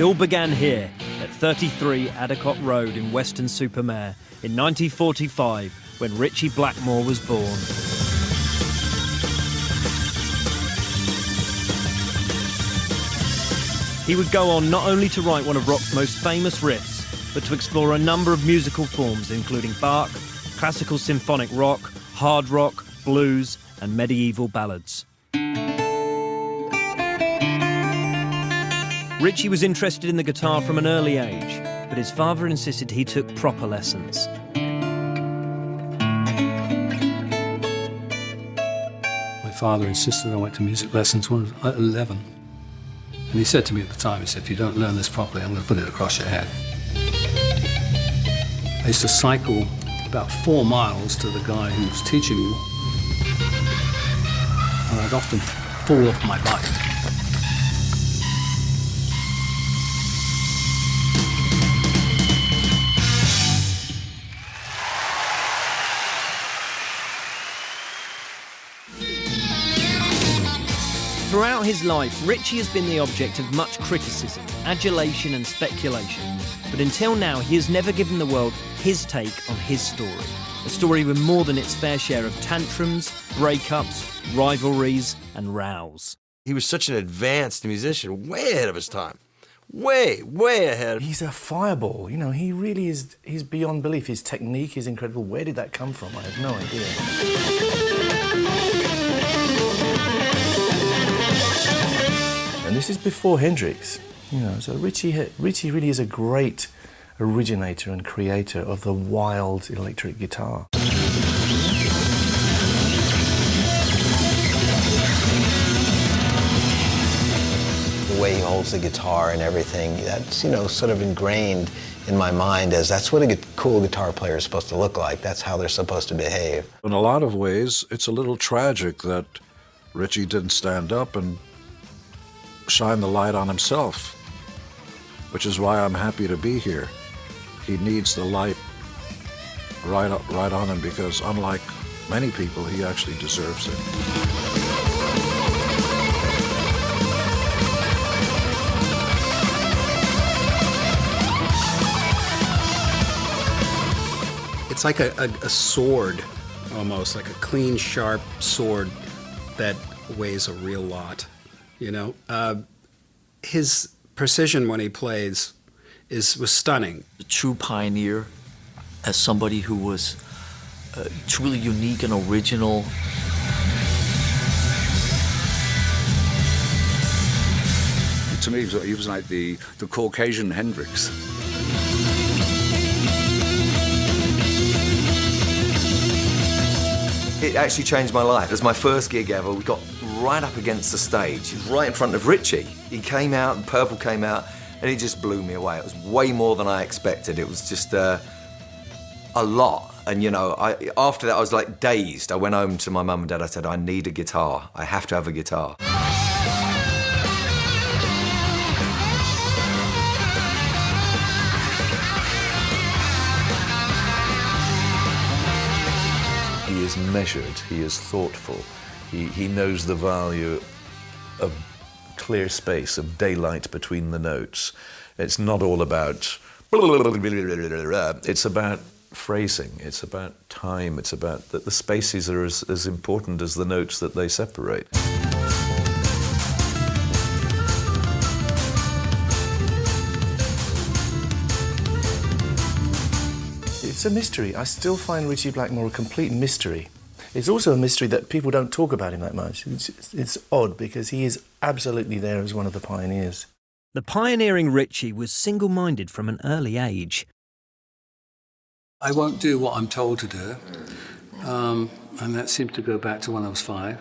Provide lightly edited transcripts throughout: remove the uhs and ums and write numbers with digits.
It all began here at 33 Addicott Road in Weston-super-Mare in 1945 when Ritchie Blackmore was born. He would go on not only to write one of rock's most famous riffs, but to explore a number of musical forms including Bach, classical symphonic rock, hard rock, blues and medieval ballads. Ritchie was interested in the guitar from an early age, but his father insisted he took proper lessons. My father insisted I went to music lessons when I was 11. And he said to me at the time, he said, if you don't learn this properly, I'm going to put it across your head. I used to cycle about 4 miles to the guy who was teaching me. And I'd often fall off my bike. Throughout his life, Ritchie has been the object of much criticism, adulation and speculation. But until now, he has never given the world his take on his story. A story with more than its fair share of tantrums, breakups, rivalries and rows. He was such an advanced musician, way ahead of his time. Way, way ahead. He's a fireball, you know, he really is, he's beyond belief. His technique is incredible. Where did that come from? I have no idea. And this is before Hendrix, you know, so Ritchie really is a great originator and creator of the wild electric guitar. The way he holds the guitar and everything, that's, you know, sort of ingrained in my mind as that's what a cool guitar player is supposed to look like. That's how they're supposed to behave. In a lot of ways, it's a little tragic that Ritchie didn't stand up and shine the light on himself, which is why I'm happy to be here. He needs the light right on him because unlike many people, he actually deserves it. It's like a sword, almost, like a clean, sharp sword that weighs a real lot, you know? His precision when he plays was stunning. A true pioneer, as somebody who was truly unique and original. To me, he was like the Caucasian Hendrix. It actually changed my life. It was my first gig ever. We got right up against the stage, right in front of Ritchie. He came out, and Purple came out, and he just blew me away. It was way more than I expected. It was just a lot. And, you know, after that, I was like dazed. I went home to my mum and dad. I said, I need a guitar. I have to have a guitar. He is measured, he is thoughtful, he knows the value of clear space, of daylight between the notes. It's not all about... It's about phrasing, it's about time, it's about that the spaces are as important as the notes that they separate. It's a mystery. I still find Ritchie Blackmore a complete mystery. It's also a mystery that people don't talk about him that much. It's odd because he is absolutely there as one of the pioneers. The pioneering Ritchie was single-minded from an early age. I won't do what I'm told to do, and that seems to go back to when I was 5.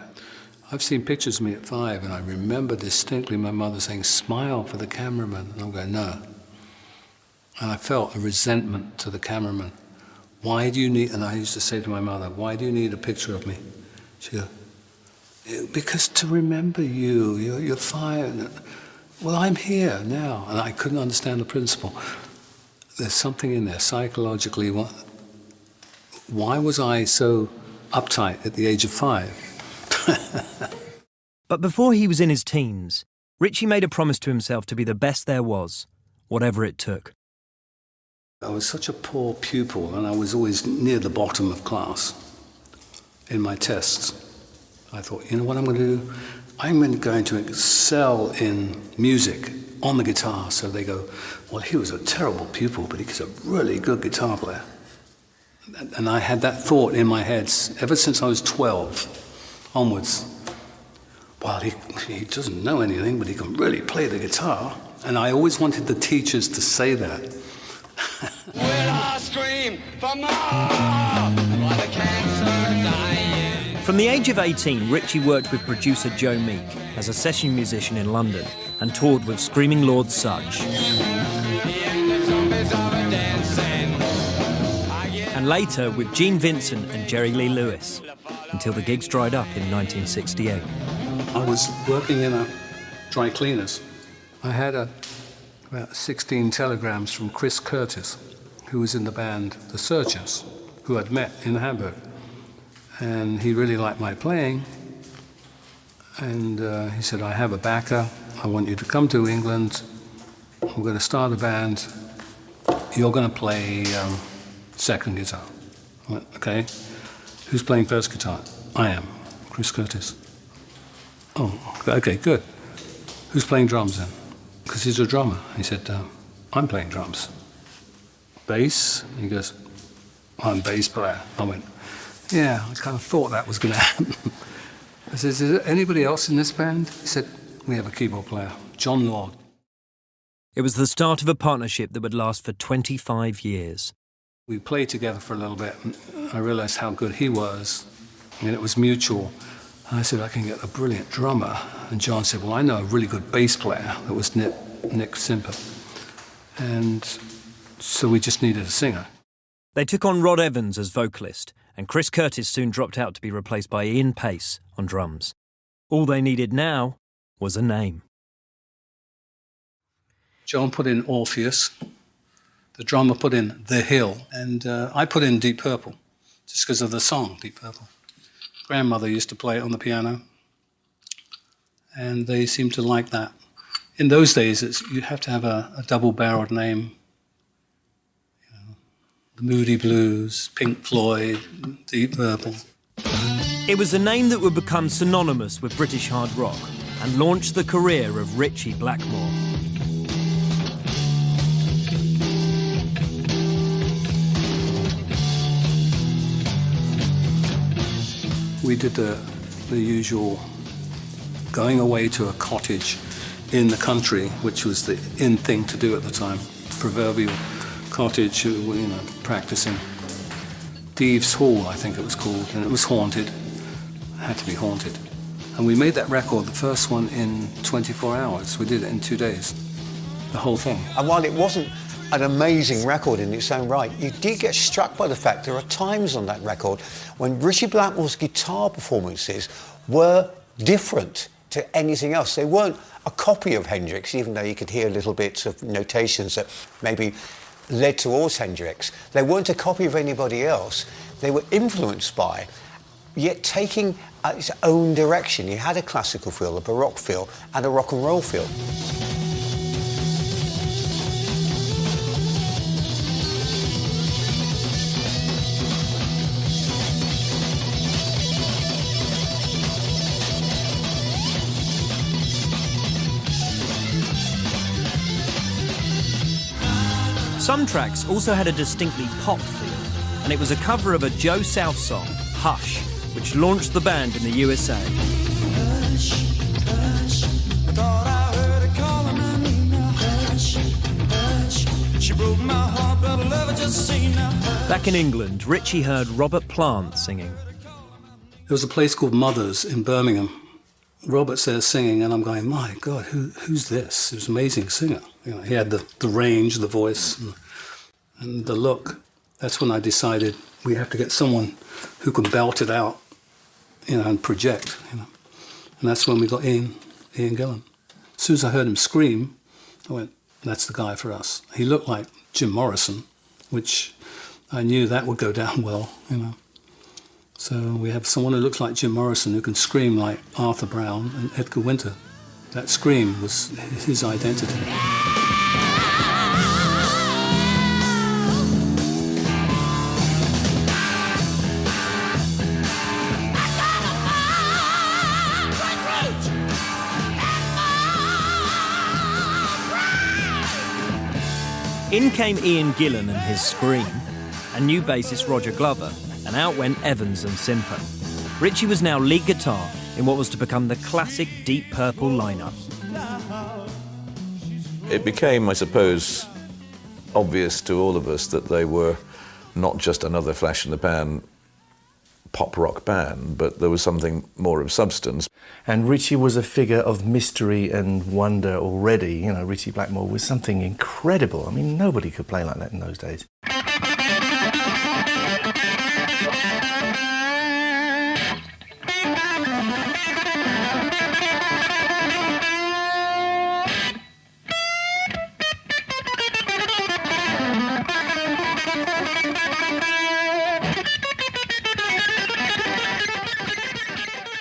I've seen pictures of me at 5, and I remember distinctly my mother saying, "Smile for the cameraman," and I'm going, "No." And I felt a resentment to the cameraman. Why do you need, and I used to say to my mother, why do you need a picture of me? She'd go, because to remember you're 5. Well, I'm here now, and I couldn't understand the principle. There's something in there, psychologically. Why was I so uptight at the age of 5? But before he was in his teens, Ritchie made a promise to himself to be the best there was, whatever it took. I was such a poor pupil, and I was always near the bottom of class in my tests. I thought, you know what I'm going to do? I'm going to excel in music on the guitar. So they go, well, he was a terrible pupil, but he's a really good guitar player. And I had that thought in my head ever since I was 12 onwards. Well, he doesn't know anything, but he can really play the guitar. And I always wanted the teachers to say that. Will I scream for more while the cancer dying? From the age of 18, Ritchie worked with producer Joe Meek as a session musician in London and toured with Screaming Lord Sutch. And later with Gene Vincent and Jerry Lee Lewis, until the gigs dried up in 1968. I was working in a dry cleaners. I had about 16 telegrams from Chris Curtis, who was in the band The Searchers, who I'd met in Hamburg. And he really liked my playing. And he said, I have a backer. I want you to come to England. We're going to start a band. You're going to play second guitar. I went, okay. Who's playing first guitar? I am, Chris Curtis. Oh, okay, good. Who's playing drums then? Because he's a drummer. He said, I'm playing drums. Bass? He goes, I'm bass player. I went, yeah, I kind of thought that was going to happen. I said, is there anybody else in this band? He said, we have a keyboard player, John Lord. It was the start of a partnership that would last for 25 years. We played together for a little bit, and I realized how good he was, and it was mutual. I said, I can get a brilliant drummer. And John said, well, I know a really good bass player. That was Nick Simper. And so we just needed a singer. They took on Rod Evans as vocalist, and Chris Curtis soon dropped out to be replaced by Ian Pace on drums. All they needed now was a name. John put in Orpheus. The drummer put in The Hill. And I put in Deep Purple, just because of the song, Deep Purple. Grandmother used to play it on the piano, and they seemed to like that. In those days, you have to have a double-barreled name. You know, the Moody Blues, Pink Floyd, Deep Purple. It was a name that would become synonymous with British hard rock and launch the career of Ritchie Blackmore. We did the usual going away to a cottage in the country, which was the in thing to do at the time. Proverbial cottage, practicing. Deaves Hall, I think it was called, and it was haunted. It had to be haunted. And we made that record, the first one, in 24 hours. We did it in 2 days, the whole thing. And while it wasn't an amazing record in its own right, you did get struck by the fact there are times on that record when Ritchie Blackmore's guitar performances were different to anything else. They weren't a copy of Hendrix, even though you could hear little bits of notations that maybe led towards Hendrix. They weren't a copy of anybody else. They were influenced by, yet taking its own direction. You had a classical feel, a Baroque feel, and a rock and roll feel. Some tracks also had a distinctly pop feel, and it was a cover of a Joe South song, Hush, which launched the band in the USA. Hush, hush, I thought I heard her calling my name now. Hush, hush, she broke my heart, but I love her just the same now. Back in England, Ritchie heard Robert Plant singing. There was a place called Mother's in Birmingham. Robert's there singing, and I'm going, my God, who's this? He was an amazing singer. He had the range, the voice, and the look. That's when I decided we have to get someone who can belt it out, and project, And that's when we got Ian Gillan. As soon as I heard him scream, I went, that's the guy for us. He looked like Jim Morrison, which I knew that would go down well, So we have someone who looks like Jim Morrison who can scream like Arthur Brown and Edgar Winter. That scream was his identity. In came Ian Gillan and his Scream, and new bassist Roger Glover, and out went Evans and Simper. Ritchie was now lead guitar in what was to become the classic Deep Purple lineup. It became, I suppose, obvious to all of us that they were not just another flash in the pan pop rock band, but there was something more of substance. And Ritchie was a figure of mystery and wonder already. You know, Ritchie Blackmore was something incredible. I mean, nobody could play like that in those days.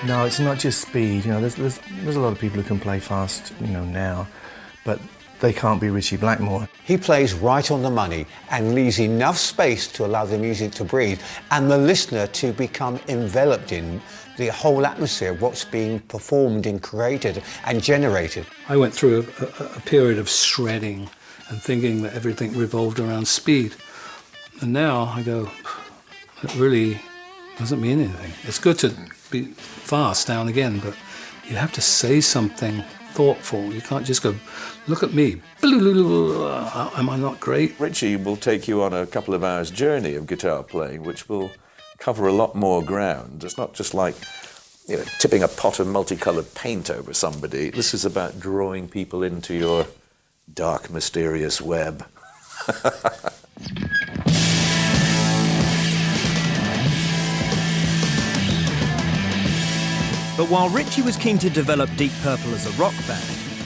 No, it's not just speed. You know, there's a lot of people who can play fast, you know, now, but they can't be Ritchie Blackmore. He plays right on the money and leaves enough space to allow the music to breathe and the listener to become enveloped in the whole atmosphere of what's being performed and created and generated. I went through a period of shredding and thinking that everything revolved around speed. And now I go, it really doesn't mean anything. It's good to be fast now and again, but you have to say something thoughtful. You can't just go, look at me. Am I not great? Ritchie will take you on a couple of hours journey of guitar playing, which will cover a lot more ground. It's not just like, you know, tipping a pot of multicoloured paint over somebody. This is about drawing people into your dark, mysterious web. But while Ritchie was keen to develop Deep Purple as a rock band,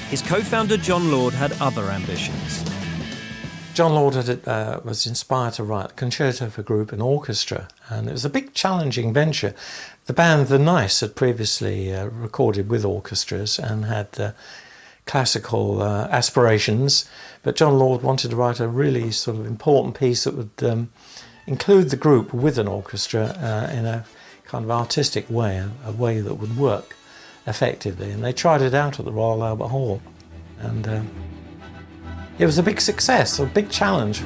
his co-founder John Lord had other ambitions. John Lord was inspired to write a concerto for group and orchestra, and it was a big challenging venture. The band The Nice had previously recorded with orchestras and had classical aspirations, but John Lord wanted to write a really sort of important piece that would include the group with an orchestra in a kind of artistic way, a way that would work effectively. And they tried it out at the Royal Albert Hall, and it was a big success, a big challenge.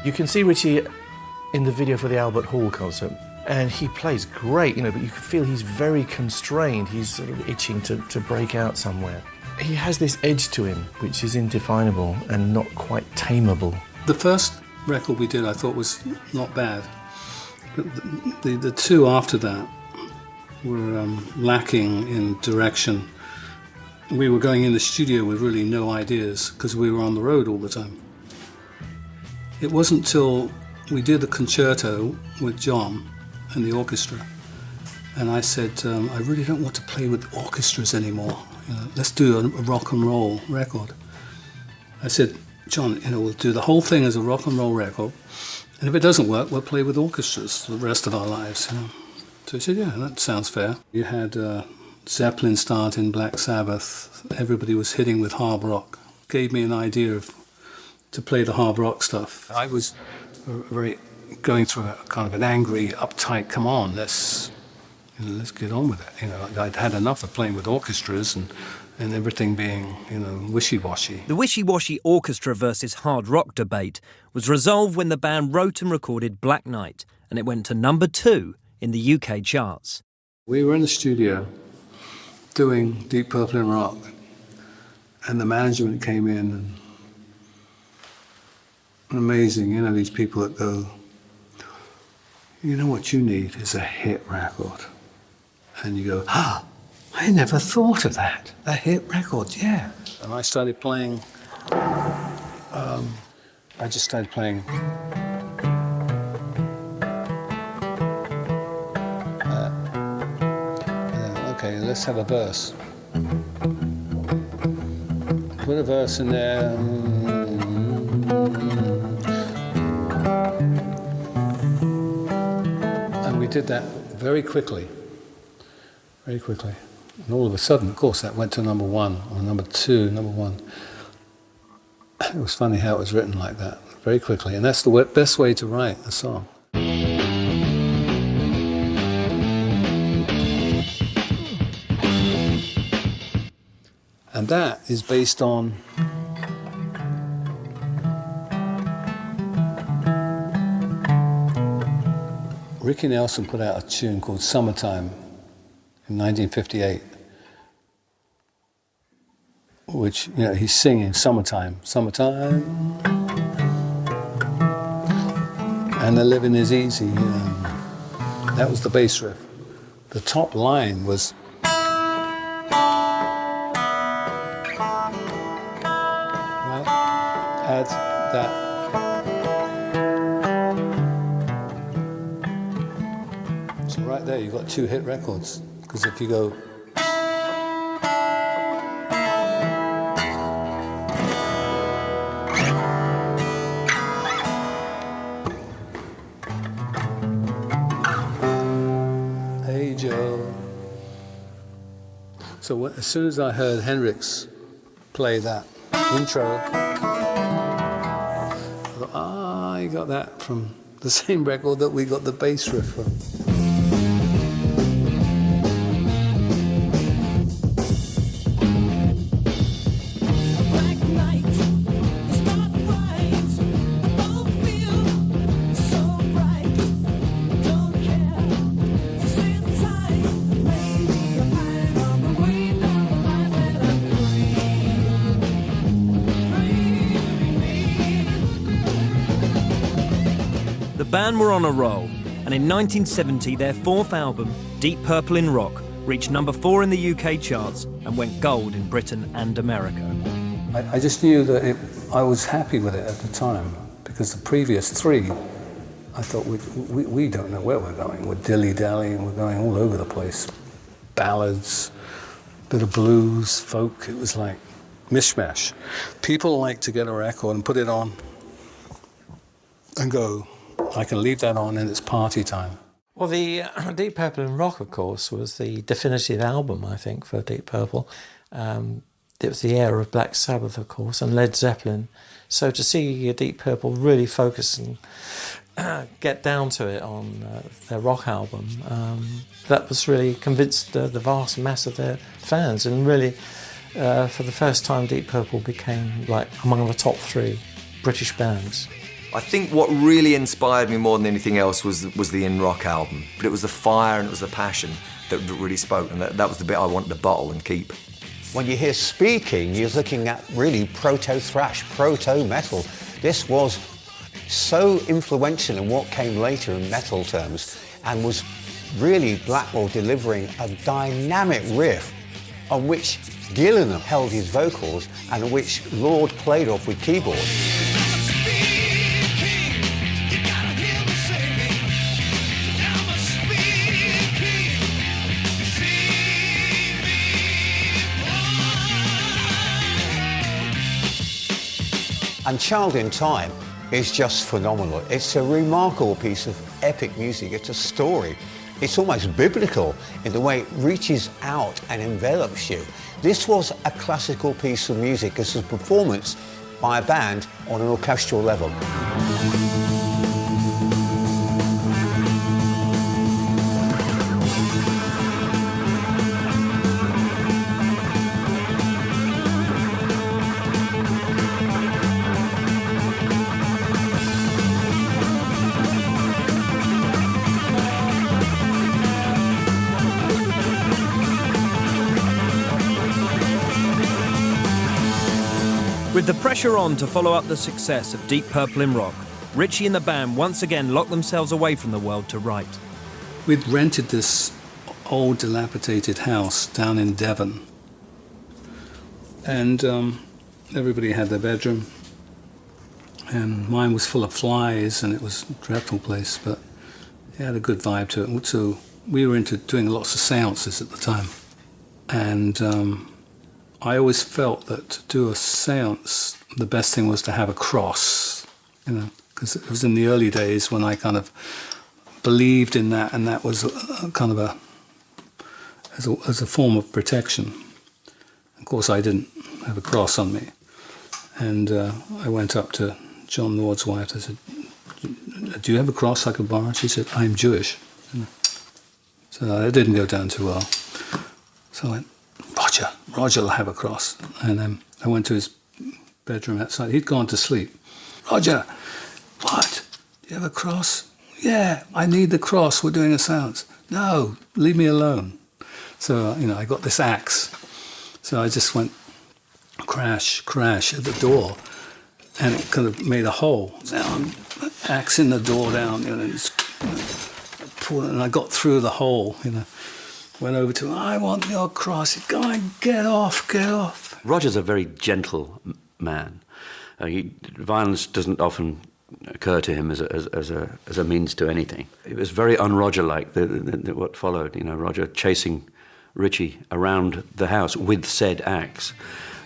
You can see Ritchie in the video for the Albert Hall concert, and he plays great, you know, but you can feel he's very constrained. He's sort of itching to break out somewhere. He has this edge to him, which is indefinable and not quite tameable. The first record we did I thought was not bad, but the two after that were lacking in direction. We were going in the studio with really no ideas because we were on the road all the time. It wasn't till we did the concerto with John and the orchestra, and I said, I really don't want to play with orchestras anymore. You know, let's do a rock and roll record. I said, John, you know, we'll do the whole thing as a rock and roll record, and if it doesn't work, we'll play with orchestras the rest of our lives. You know? So he said, yeah, that sounds fair. You had Zeppelin start in Black Sabbath. Everybody was hitting with hard rock. Gave me an idea to play the hard rock stuff. I was going through a kind of an angry, uptight, come on, let's get on with it. You know, I'd had enough of playing with orchestras and everything being, you know, wishy-washy. The wishy-washy orchestra versus hard rock debate was resolved when the band wrote and recorded Black Knight, and it went to number 2 in the UK charts. We were in the studio doing Deep Purple and rock, and the management came in and amazing, you know, these people that go, you know what you need is a hit record. And you go, I never thought of that. A hit record, yeah. And I started playing, I just started playing. okay, let's have a verse. Put a verse in there. And we did that very quickly. Very quickly. And all of a sudden, of course, that went to number one, or number two, number one. It was funny how it was written like that, very quickly. And that's the best way to write a song. And that is based on Ricky Nelson put out a tune called Summertime in 1958, which, you know, he's singing summertime, summertime, and the living is easy. That was the bass riff. The top line was right, add that. So right there, you've got 2 hit records, because if you go So as soon as I heard Hendrix play that intro, I thought, you got that from the same record that we got the bass riff from. The band were on a roll, and in 1970 their 4th album, Deep Purple in Rock, reached number 4 in the UK charts and went gold in Britain and America. I just knew that I was happy with it at the time, because the previous 3, I thought we don't know where we're going. We're dilly-dallying, we're going all over the place. Ballads, bit of blues, folk, it was like mishmash. People like to get a record and put it on and go, I can leave that on and it's party time. Well, the Deep Purple in Rock, of course, was the definitive album, I think, for Deep Purple. It was the era of Black Sabbath, of course, and Led Zeppelin. So to see Deep Purple really focus and get down to it on their rock album, that was really convinced the vast mass of their fans. And really, for the first time, Deep Purple became like among the top 3 British bands. I think what really inspired me more than anything else was the In Rock album. But it was the fire and it was the passion that really spoke, and that was the bit I wanted to bottle and keep. When you hear Speaking, you're looking at really proto-thrash, proto-metal. This was so influential in what came later in metal terms, and was really Blackmore delivering a dynamic riff on which Gillan held his vocals and on which Lord played off with keyboard. And Child in Time is just phenomenal. It's a remarkable piece of epic music. It's a story. It's almost biblical in the way it reaches out and envelops you. This was a classical piece of music. This was a performance by a band on an orchestral level. With the pressure on to follow up the success of Deep Purple in Rock, Ritchie and the band once again locked themselves away from the world to write. We'd rented this old dilapidated house down in Devon, and everybody had their bedroom, and mine was full of flies, and it was a dreadful place, but it had a good vibe to it. So we were into doing lots of seances at the time. And I always felt that to do a seance, the best thing was to have a cross, you know, because it was in the early days when I kind of believed in that, and that was kind of as a form of protection. Of course, I didn't have a cross on me. And I went up to John Lord's wife. I said, "Do you have a cross I could borrow?" She said, "I'm Jewish." So that didn't go down too well. So I went, Roger will have a cross. And then I went to his bedroom outside. He'd gone to sleep. "Roger, what? Do you have a cross?" "Yeah, I need the cross. We're doing a seance." "No, leave me alone." So, you know, I got this axe. So I just went crash, crash at the door. And it kind of made a hole. So I'm axing the door down, you know, and I got through the hole, you know. Went over to him, "I want your cross." He'd go, "Get off, get off." Roger's a very gentle man. Violence doesn't often occur to him as a means to anything. It was very un-Roger-like, what followed, you know, Roger chasing Richie around the house with said axe.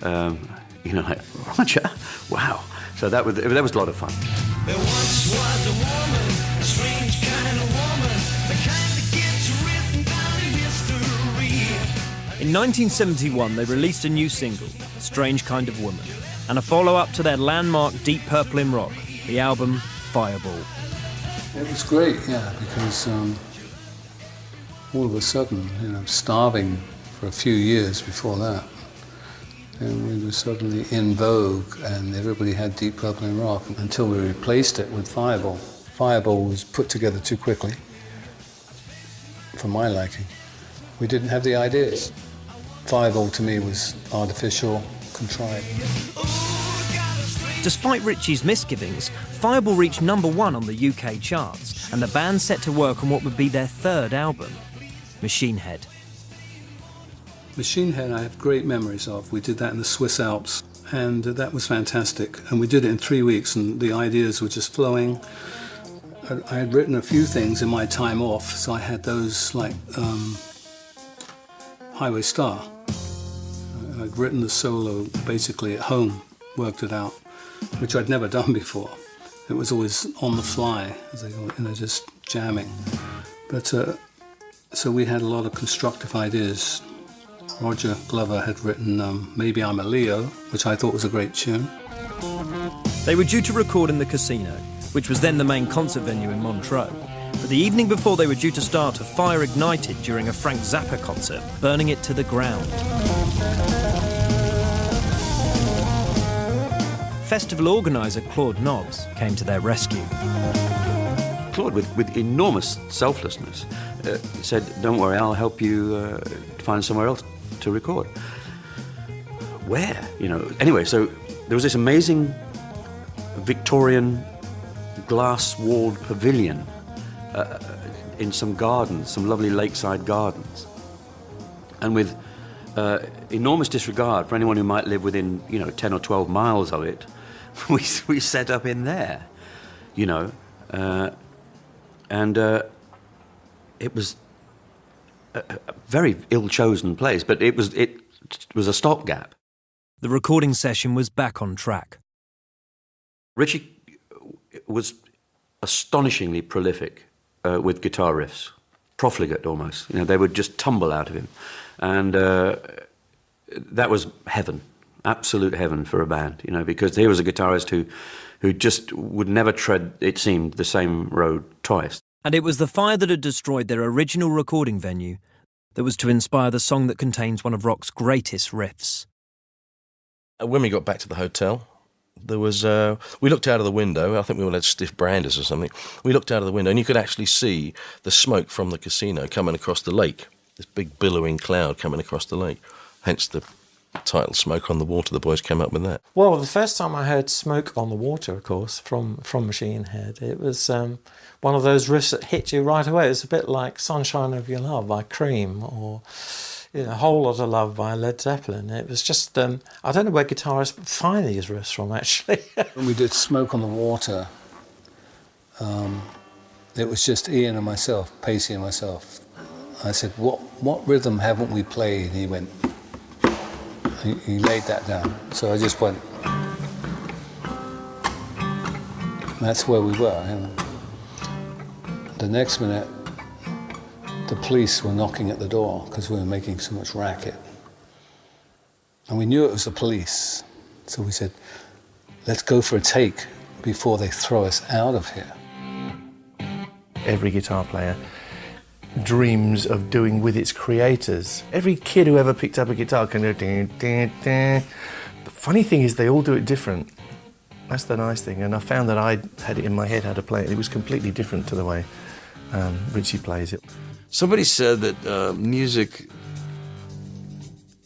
You know, like, "Roger, wow." So that was a lot of fun. There once was a woman, a strange kind of woman, the kind that gets written down in history. In 1971, they released a new single, Strange Kind of Woman, and a follow-up to their landmark Deep Purple in Rock, the album Fireball. It was great, yeah, because all of a sudden, you know, starving for a few years before that, and we were suddenly in vogue, and everybody had Deep Purple in Rock until we replaced it with Fireball. Fireball was put together too quickly, for my liking. We didn't have the ideas. Fireball to me was artificial, contrived. Despite Richie's misgivings, Fireball reached #1 on the UK charts, and the band set to work on what would be their third album, Machine Head. Machine Head I have great memories of. We did that in the Swiss Alps, and that was fantastic. And we did it in 3 weeks, and the ideas were just flowing. I had written a few things in my time off, so I had those like Highway Star. I'd written the solo basically at home, worked it out, which I'd never done before. It was always on the fly, as they call it, you know, just jamming. But so we had a lot of constructive ideas. Roger Glover had written Maybe I'm a Leo, which I thought was a great tune. They were due to record in the Casino, which was then the main concert venue in Montreux. But the evening before they were due to start, a fire ignited during a Frank Zappa concert, burning it to the ground. Festival organiser Claude Nobbs came to their rescue. Claude, with enormous selflessness, said, "Don't worry, I'll help you find somewhere else to record." Where? You know. Anyway, so there was this amazing Victorian glass-walled pavilion in some gardens, some lovely lakeside gardens, and with enormous disregard for anyone who might live within, 10 or 12 miles of it, we set up in there, and it was a very ill-chosen place, but it was a stopgap. The recording session was back on track. Richie was astonishingly prolific with guitar riffs, profligate almost. They would just tumble out of him, and that was heaven, absolute heaven for a band. Because he was a guitarist who just would never tread, it seemed, the same road twice. And it was the fire that had destroyed their original recording venue that was to inspire the song that contains one of rock's greatest riffs. When we got back to the hotel, there was we looked out of the window. I think we all had stiff branders or something. We looked out of the window, and you could actually see the smoke from the casino coming across the lake. This big billowing cloud coming across the lake. Hence the title, Smoke on the Water. The boys came up with that. Well, the first time I heard Smoke on the Water, of course, from Machine Head, it was one of those riffs that hit you right away. It was a bit like Sunshine of Your Love by Cream, or A Whole Lot of Love by Led Zeppelin. It was just, I don't know where guitarists find these riffs from, actually. When we did Smoke on the Water, it was just Ian and myself, Pacey and myself, I said, what rhythm haven't we played? And he went, he laid that down. So I just went, that's where we were. You know. The next minute, the police were knocking at the door because we were making so much racket. And we knew it was the police. So we said, let's go for a take before they throw us out of here. Every guitar player dreams of doing with its creators. Every kid who ever picked up a guitar can do ding, ding, ding. The funny thing is they all do it different. That's the nice thing. And I found that I had it in my head how to play it. It was completely different to the way Richie plays it. Somebody said that music,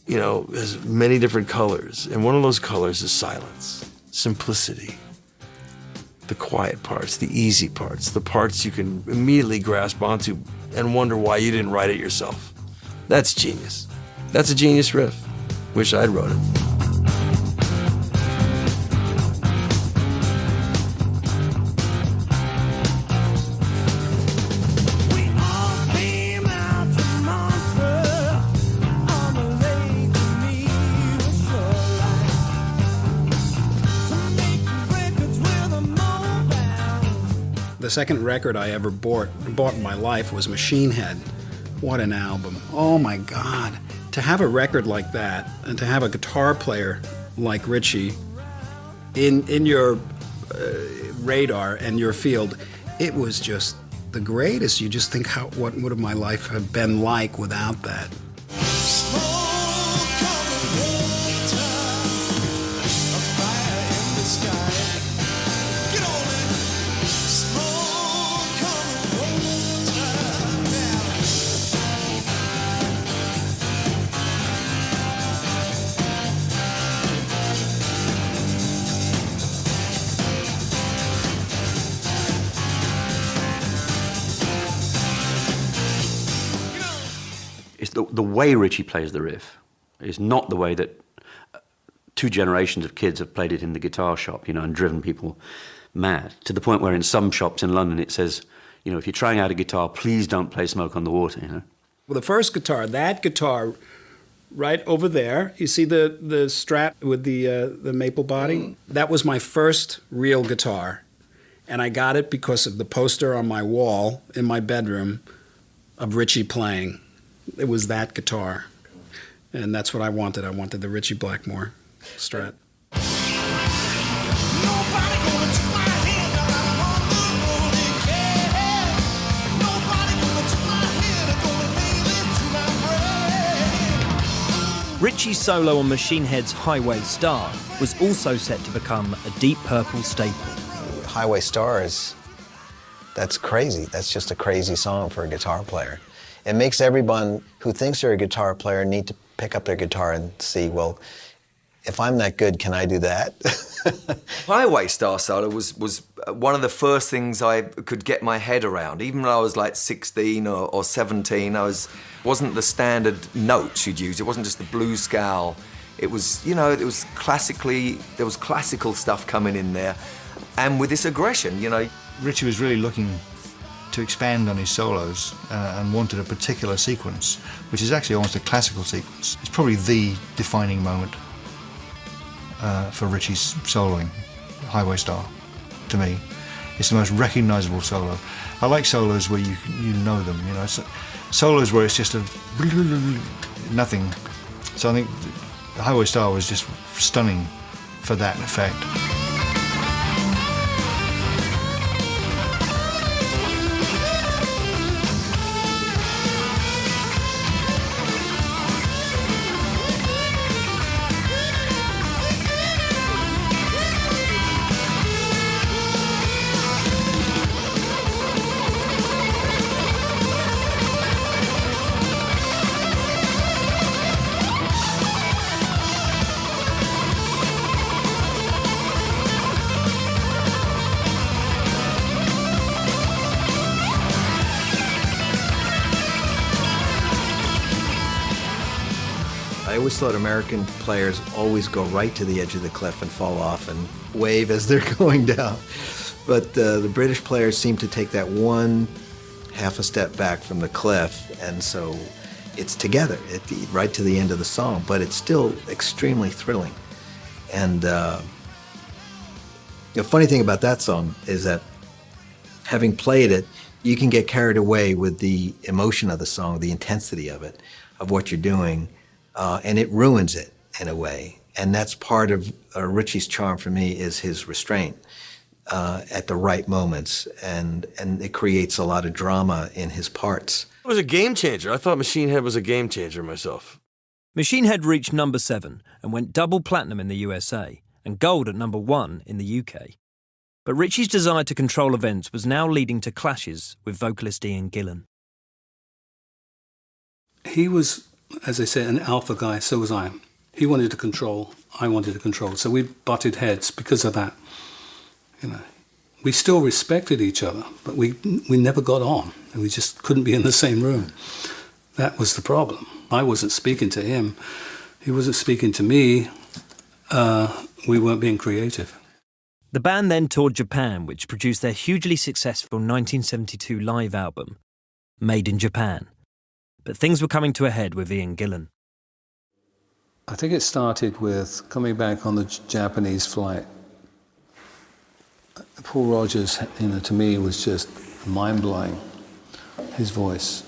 you know, has many different colors, and one of those colors is silence, simplicity. The quiet parts, the easy parts, the parts you can immediately grasp onto and wonder why you didn't write it yourself. That's genius. That's a genius riff. Wish I'd wrote it. The second record I ever bought in my life was Machine Head. What an album. Oh my God. To have a record like that and to have a guitar player like Richie in your radar and your field, it was just the greatest. You just think what would my life have been like without that? It's the way Richie plays the riff is not the way that two generations of kids have played it in the guitar shop, you know, and driven people mad, to the point where in some shops in London it says, you know, if you're trying out a guitar, please don't play Smoke on the Water, you know. Well, the first guitar, that guitar right over there, you see the Strat with the maple body? That was my first real guitar. And I got it because of the poster on my wall in my bedroom of Richie playing. It was that guitar. And that's what I wanted. I wanted the Richie Blackmore Strat. Richie's solo on Machine Head's Highway Star was also set to become a Deep Purple staple. Highway Star that's crazy. That's just a crazy song for a guitar player. It makes everyone who thinks they're a guitar player need to pick up their guitar and see, well, if I'm that good, can I do that? Highway Star solo was one of the first things I could get my head around. Even when I was like 16 or 17, wasn't the standard notes you'd use. It wasn't just the blues scale. It was, you know, there was classical stuff coming in there. And with this aggression, you know. Richie was really looking to expand on his solos and wanted a particular sequence, which is actually almost a classical sequence. It's probably the defining moment for Richie's soloing, Highway Star, to me. It's the most recognizable solo. I like solos where you know them, you know. Solos where it's just a nothing. So I think the Highway Star was just stunning for that effect. I always thought American players always go right to the edge of the cliff and fall off and wave as they're going down. But the British players seem to take that one half a step back from the cliff and so it's together right to the end of the song, but it's still extremely thrilling. And the funny thing about that song is that having played it, you can get carried away with the emotion of the song, the intensity of it, of what you're doing, and it ruins it in a way. And that's part of Ritchie's charm for me, is his restraint at the right moments, and it creates a lot of drama in his parts. It was a game changer. I thought Machine Head was a game changer myself. Machine Head reached number 7 and went double platinum in the USA and gold at number 1 in the UK. But Ritchie's desire to control events was now leading to clashes with vocalist Ian Gillan. He was, as I said, an alpha guy, so was I. He wanted to control, I wanted to control. So we butted heads because of that. We still respected each other, but we never got on. And we just couldn't be in the same room. That was the problem. I wasn't speaking to him. He wasn't speaking to me. We weren't being creative. The band then toured Japan, which produced their hugely successful 1972 live album, Made in Japan. But things were coming to a head with Ian Gillan. I think it started with coming back on the Japanese flight. Paul Rogers, to me, was just mind-blowing, his voice.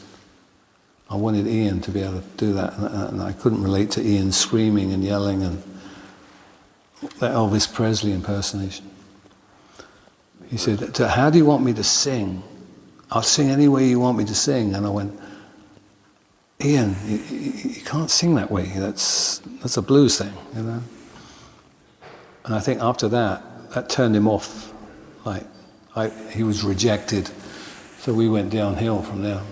I wanted Ian to be able to do that, and I couldn't relate to Ian screaming and yelling and that Elvis Presley impersonation. He said, "How do you want me to sing? I'll sing any way you want me to sing." And I went, "Ian, you can't sing that way. That's a blues thing, And I think after that turned him off. He was rejected, so we went downhill from there.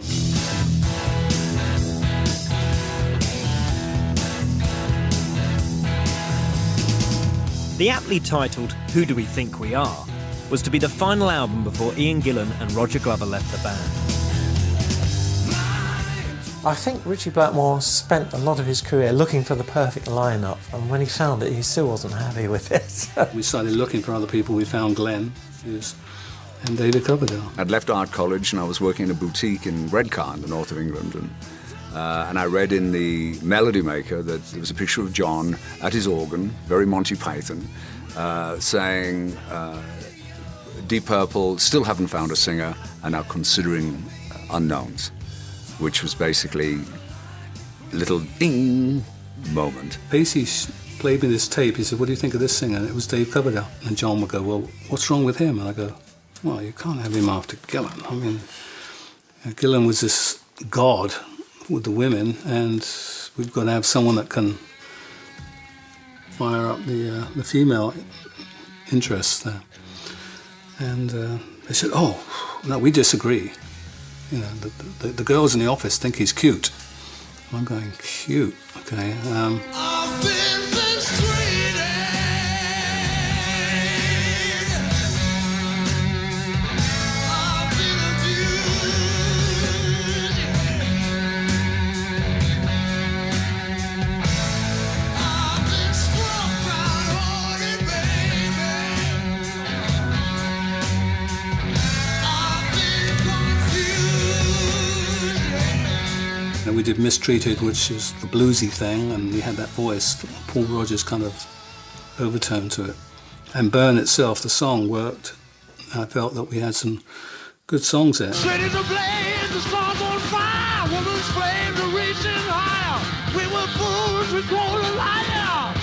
The aptly titled Who Do We Think We Are was to be the final album before Ian Gillan and Roger Glover left the band. I think Ritchie Blackmore spent a lot of his career looking for the perfect lineup, and when he found it, he still wasn't happy with it. We started looking for other people. We found Glenn and David Coverdale. I'd left art college and I was working in a boutique in Redcar in the north of England, and I read in the Melody Maker that there was a picture of John at his organ, very Monty Python, saying Deep Purple still haven't found a singer and are considering unknowns, which was basically a little ding moment. Basie played me this tape. He said, "What do you think of this singer?" And it was Dave Coverdale. And John would go, "Well, what's wrong with him?" And I go, "Well, you can't have him after Gillan. I mean, Gillan was this god with the women, and we've got to have someone that can fire up the female interest there." And they said, "Oh, no, we disagree. The girls in the office think he's cute." I'm going, "Cute, okay." And we did Mistreated, which is the bluesy thing, and we had that voice, Paul Rogers kind of overtone to it. And Burn itself, the song, worked. I felt that we had some good songs there. Cities ablaze, the stars on fire, woman's flames are reaching higher. We were fools, we told a liar.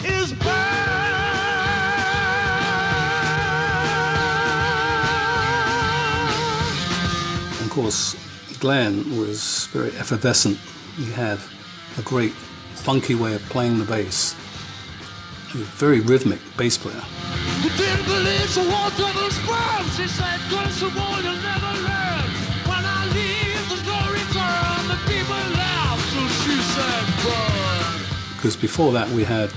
Is Of course, Glenn was very effervescent. He had a great funky way of playing the bass. He was a very rhythmic bass player. You didn't believe the water of the sperm. She said, "Curse the war, you'll never learn. When I leave, there's no return." The people laughed, so she said, "Burn." Because before that we had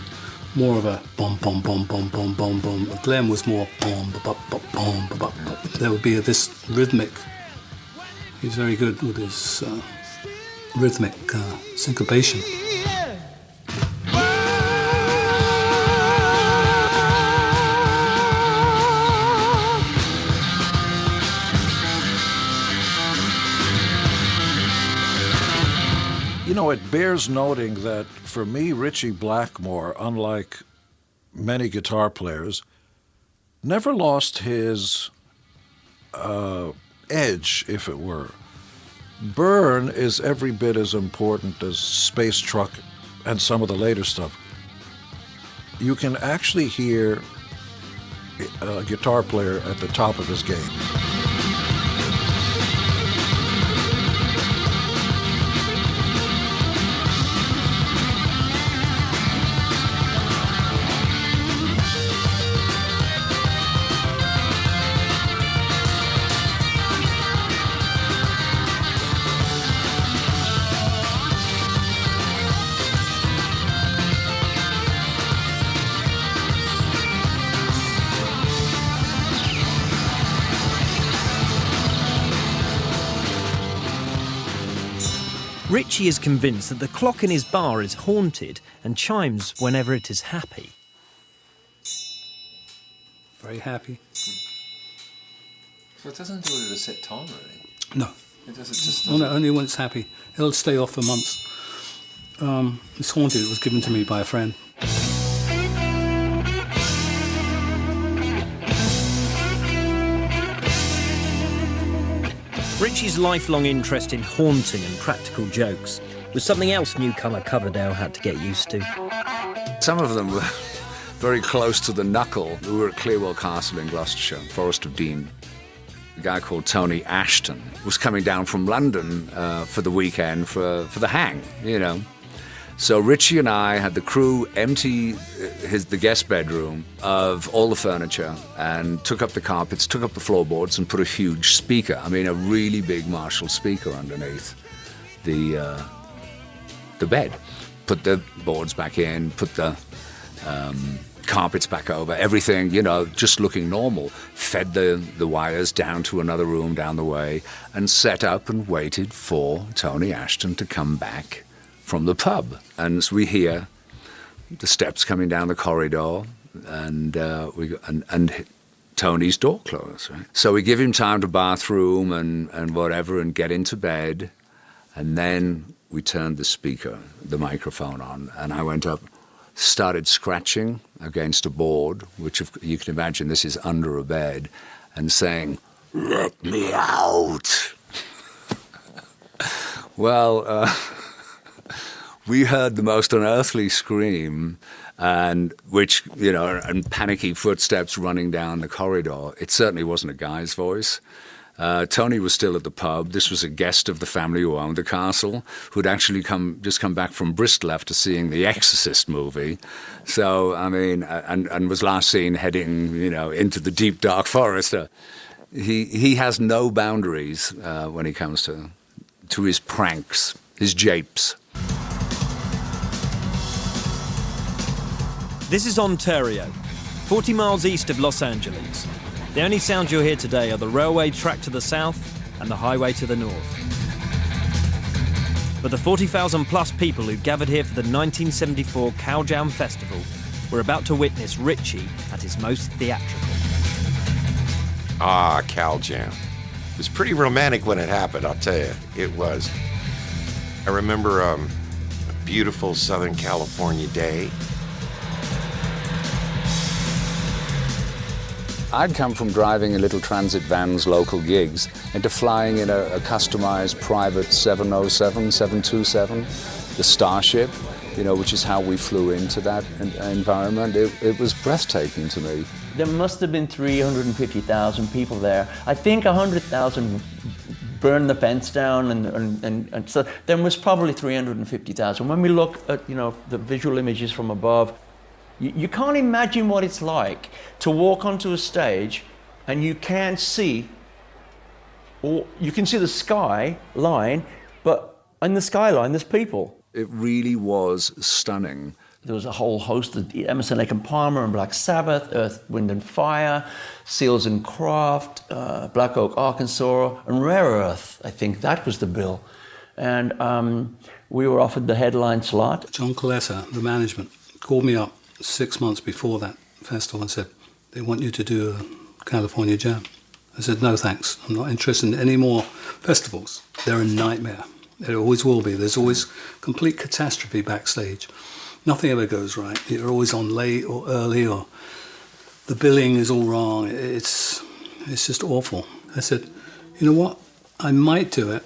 more of a bom bom bom bom bom bom bom. Glenn was more bom bom bom bom bom. There would be this rhythmic. He's very good with his rhythmic syncopation. You know, it bears noting that for me, Ritchie Blackmore, unlike many guitar players, never lost his edge, if it were. Burn is every bit as important as Space Truck and some of the later stuff. You can actually hear a guitar player at the top of his game. Ritchie is convinced that the clock in his bar is haunted and chimes whenever it is happy. Very happy. So it doesn't do it at a set time, really? No. It just Oh, no, only when it's happy. It'll stay off for months. It's haunted. It was given to me by a friend. Ritchie's lifelong interest in haunting and practical jokes was something else newcomer Coverdale had to get used to. Some of them were very close to the knuckle. We were at Clearwell Castle in Gloucestershire, Forest of Dean. A guy called Tony Ashton was coming down from London for the weekend for the hang, you know. So Ritchie and I had the crew empty the guest bedroom of all the furniture and took up the carpets, took up the floorboards and put a huge speaker, I mean a really big Marshall speaker underneath the bed. Put the boards back in, put the carpets back over, everything, you know, just looking normal. Fed the wires down to another room down the way and set up and waited for Tony Ashton to come back from the pub. And as we hear the steps coming down the corridor and Tony's door closed, right? So we give him time to bathroom and whatever and get into bed. And then we turned the microphone on, and I went up, started scratching against a board, which you can imagine this is under a bed, and saying, "Let me out." Well, we heard the most unearthly scream, and panicky footsteps running down the corridor. It certainly wasn't a guy's voice. Tony was still at the pub. This was a guest of the family who owned the castle, who'd actually just come back from Bristol after seeing the Exorcist movie. So, I mean, and was last seen heading, into the deep, dark forest. He has no boundaries when it comes to his pranks, his japes. This is Ontario, 40 miles east of Los Angeles. The only sounds you'll hear today are the railway track to the south and the highway to the north. But the 40,000 plus people who gathered here for the 1974 Cow Jam Festival were about to witness Ritchie at his most theatrical. Ah, Cow Jam. It was pretty romantic when it happened, I'll tell you. It was. I remember a beautiful Southern California day. I'd come from driving in little transit vans, local gigs, into flying in a customized private 707, 727, the Starship, which is how we flew into that environment. It was breathtaking to me. There must have been 350,000 people there. I think 100,000 burned the fence down, and so there was probably 350,000. When we look at the visual images from above, you can't imagine what it's like to walk onto a stage and you can't see, or you can see the sky line, but in the skyline there's people. It really was stunning. There was a whole host of Emerson, Lake and Palmer and Black Sabbath, Earth, Wind and Fire, Seals and Craft, Black Oak, Arkansas, and Rare Earth. I think that was the bill. And we were offered the headline slot. John Coletta, the management, called me up 6 months before that festival and said, they want you to do a California Jam. I said, no thanks, I'm not interested in any more festivals. They're a nightmare. There always will be. There's always complete catastrophe backstage. Nothing ever goes right. You're always on late or early, or the billing is all wrong. It's just awful. I said, you know what? I might do it,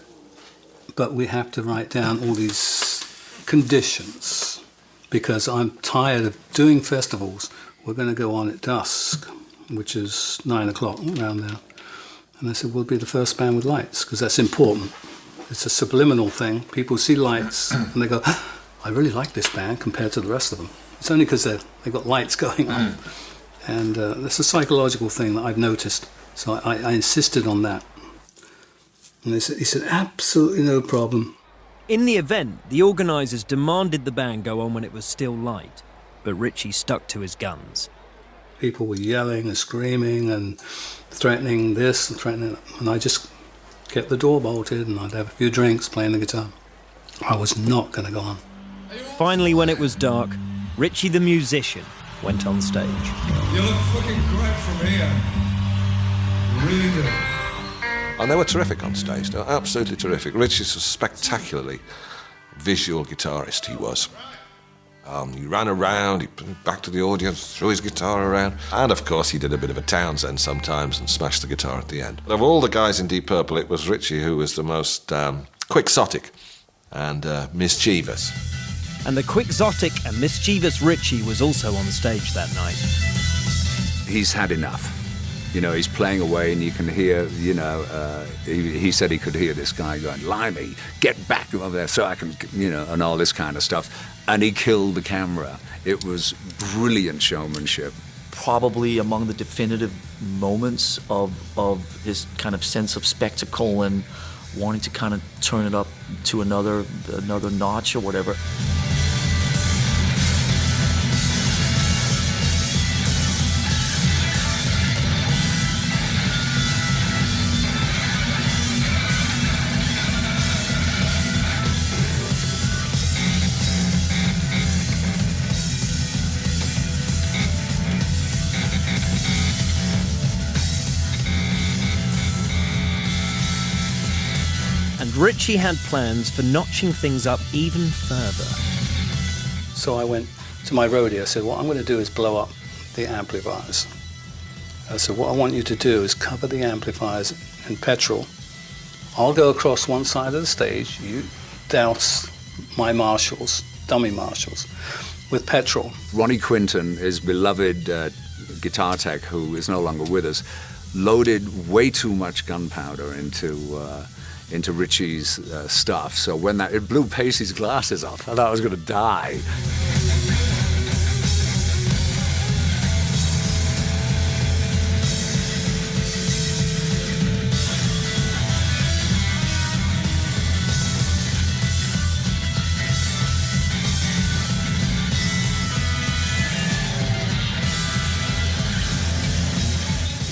but we have to write down all these conditions because I'm tired of doing festivals. We're going to go on at dusk, which is 9 o'clock around there. And I said, we'll be the first band with lights because that's important. It's a subliminal thing. People see lights and they go, I really like this band compared to the rest of them. It's only because they've got lights going on. And that's a psychological thing that I've noticed. So I insisted on that. And he said, absolutely no problem. In the event, the organisers demanded the band go on when it was still light, but Ritchie stuck to his guns. People were yelling and screaming and threatening this and threatening that. And I just kept the door bolted and I'd have a few drinks playing the guitar. I was not going to go on. Finally, when it was dark, Ritchie the musician went on stage. You look fucking great from here. Really good. And they were terrific on stage. They were absolutely terrific. Ritchie's a spectacularly visual guitarist, he was. He ran around, he put back to the audience, threw his guitar around. And of course, he did a bit of a Townsend sometimes and smashed the guitar at the end. Of all the guys in Deep Purple, it was Ritchie who was the most quixotic and mischievous. And the quixotic and mischievous Ritchie was also on stage that night. He's had enough. You know, he's playing away and you can hear, you know, he said he could hear this guy going, Limey, get back over there so I can, you know, and all this kind of stuff. And he killed the camera. It was brilliant showmanship. Probably among the definitive moments of his kind of sense of spectacle and wanting to kind of turn it up to another notch or whatever. Ritchie had plans for notching things up even further. So I went to my roadie. I said, what I'm going to do is blow up the amplifiers. I said, what I want you to do is cover the amplifiers in petrol. I'll go across one side of the stage. You douse my Marshalls, dummy Marshalls, with petrol. Ronnie Quinton, his beloved guitar tech, who is no longer with us, loaded way too much gunpowder into Ritchie's stuff. So when it blew Pacey's glasses off, I thought I was going to die.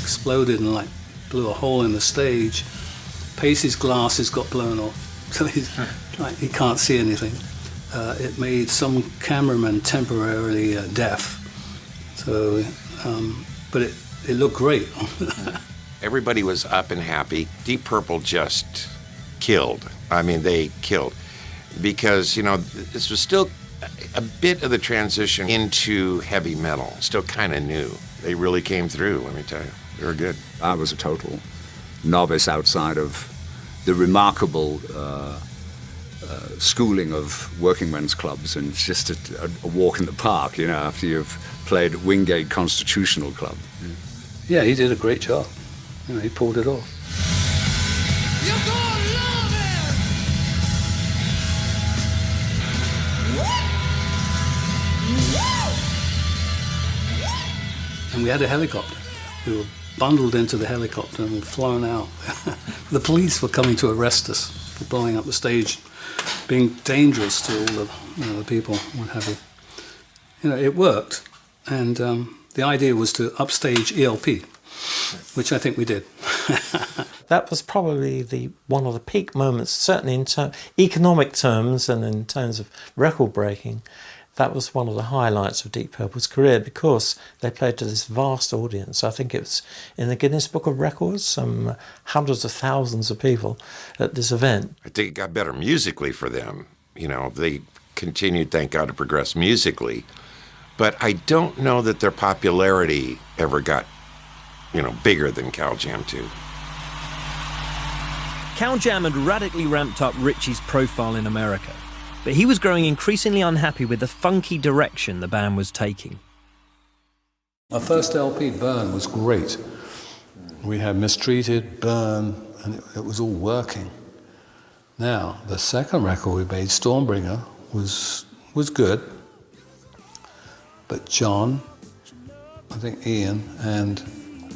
Exploded and like blew a hole in the stage. Pacey's glasses got blown off, so he can't see anything. It made some cameraman temporarily deaf. So, but it looked great. Everybody was up and happy. Deep Purple just killed. I mean, they killed. Because, you know, this was still a bit of the transition into heavy metal. Still kind of new. They really came through, let me tell you. They were good. I was a total novice outside of the remarkable schooling of working men's clubs, and it's just a walk in the park, you know, after you've played Wingate Constitutional Club. Yeah, he did a great job. You know, he pulled it off. And we had a helicopter. We were bundled into the helicopter and flown out. The police were coming to arrest us for blowing up the stage, being dangerous to all the people, what have you. You know, it worked, and the idea was to upstage ELP, which I think we did. That was probably one of the peak moments, certainly in economic terms and in terms of record breaking. That was one of the highlights of Deep Purple's career because they played to this vast audience. I think it's in the Guinness Book of Records, some hundreds of thousands of people at this event. I think it got better musically for them. You know, they continued, thank God, to progress musically. But I don't know that their popularity ever got, you know, bigger than Cal Jam 2. Cal Jam had radically ramped up Ritchie's profile in America, but he was growing increasingly unhappy with the funky direction the band was taking. Our first LP, Burn, was great. We had Mistreated, Burn, and it was all working. Now, the second record we made, Stormbringer, was good. But John, I think Ian, and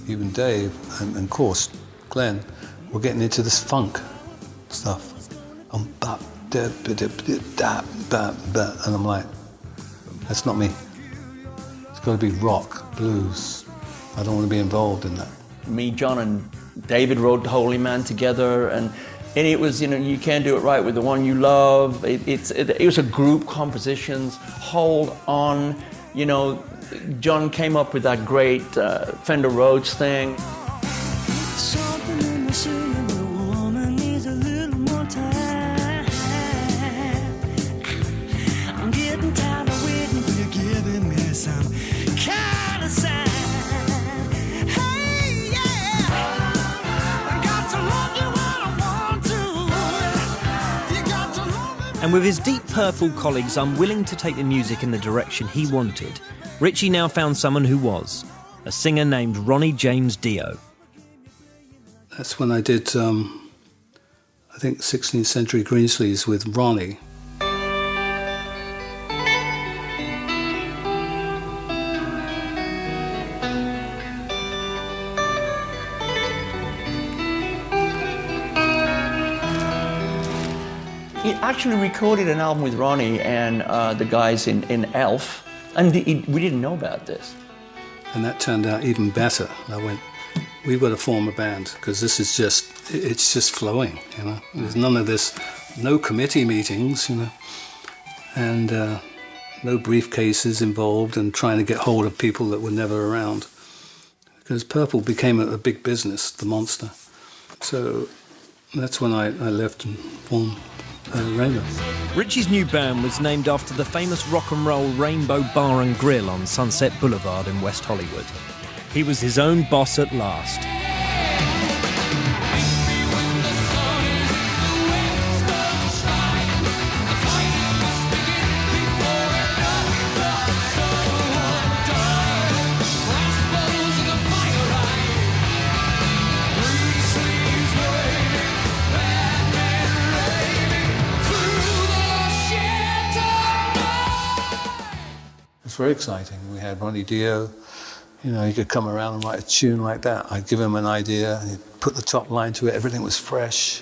even Dave, and of course Glenn, were getting into this funk stuff. And I'm like, that's not me. It's got to be rock, blues. I don't want to be involved in that. Me, John, and David wrote Holy Man together, and it was, you know, you can't do it right with the one you love. It was a group compositions. Hold On, you know, John came up with that great Fender Rhodes thing. And with his Deep Purple colleagues unwilling to take the music in the direction he wanted, Ritchie now found someone who was, a singer named Ronnie James Dio. That's when I did, I think, 16th Century Greensleeves with Ronnie. He actually recorded an album with Ronnie and the guys in Elf, and we didn't know about this. And that turned out even better. I went, we've got to form a band, because this is just, it's just flowing, you know. There's none of this, no committee meetings, you know, and no briefcases involved and trying to get hold of people that were never around. Because Purple became a big business, the monster. So that's when I left and formed Rainbow. Ritchie's new band was named after the famous rock and roll Rainbow Bar and Grill on Sunset Boulevard in West Hollywood. He was his own boss at last. It's very exciting. We had Ronnie Dio. You know, he could come around and write a tune like that. I'd give him an idea, and he'd put the top line to it. Everything was fresh.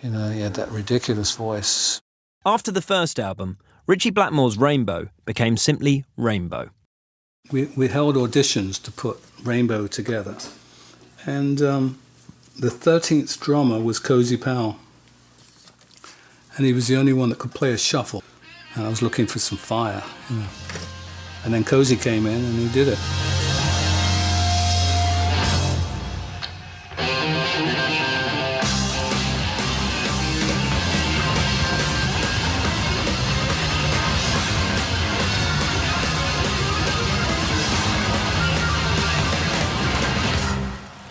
You know, he had that ridiculous voice. After the first album, Ritchie Blackmore's Rainbow became simply Rainbow. We held auditions to put Rainbow together. And the 13th drummer was Cozy Powell. And he was the only one that could play a shuffle. And I was looking for some fire, you know. And then Cozy came in and he did it.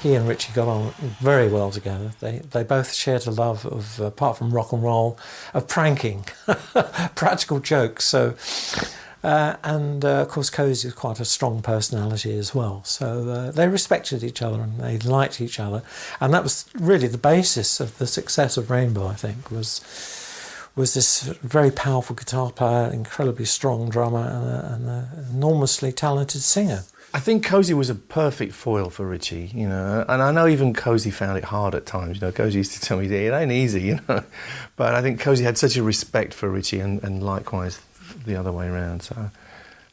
He and Ritchie got on very well together. They both shared a love of, apart from rock and roll, of pranking, practical jokes. So, and of course, Cozy was quite a strong personality as well. So they respected each other and they liked each other, and that was really the basis of the success of Rainbow. I think was this very powerful guitar player, incredibly strong drummer, and an enormously talented singer. I think Cozy was a perfect foil for Ritchie, you know, and I know even Cozy found it hard at times, you know. Cozy used to tell me, it ain't easy, you know, but I think Cozy had such a respect for Ritchie and likewise the other way around, so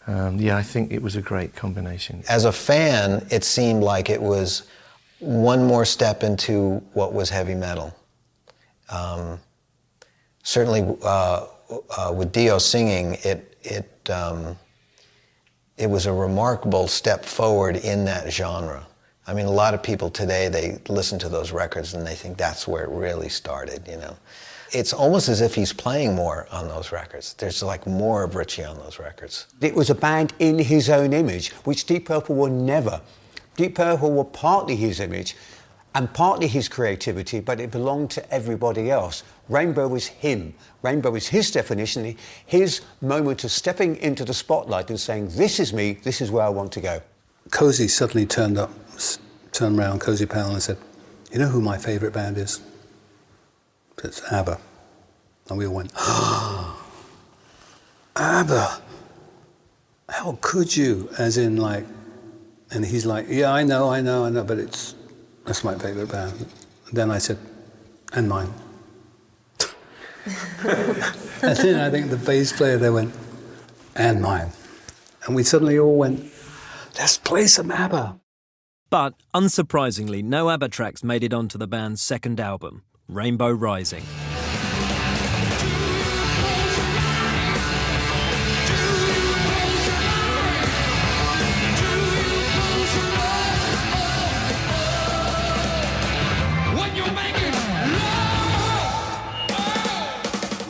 yeah, I think it was a great combination. As a fan, it seemed like it was one more step into what was heavy metal. Certainly with Dio singing, it was a remarkable step forward in that genre. I mean, a lot of people today, they listen to those records and they think that's where it really started, you know. It's almost as if he's playing more on those records. There's like more of Ritchie on those records. It was a band in his own image, which Deep Purple were never. Deep Purple were partly his image and partly his creativity, but it belonged to everybody else. Rainbow was him. Rainbow is his definition, his moment of stepping into the spotlight and saying, this is me, this is where I want to go. Cozy suddenly turned around, Cozy Powell, and said, you know who my favourite band is? It's ABBA. And we all went, oh, ABBA. How could you? As in like, and he's like, yeah, I know, but that's my favourite band. And then I said, and mine. And then I think the bass player there went, and mine. And we suddenly all went, let's play some ABBA. But, unsurprisingly, no ABBA tracks made it onto the band's second album, Rainbow Rising.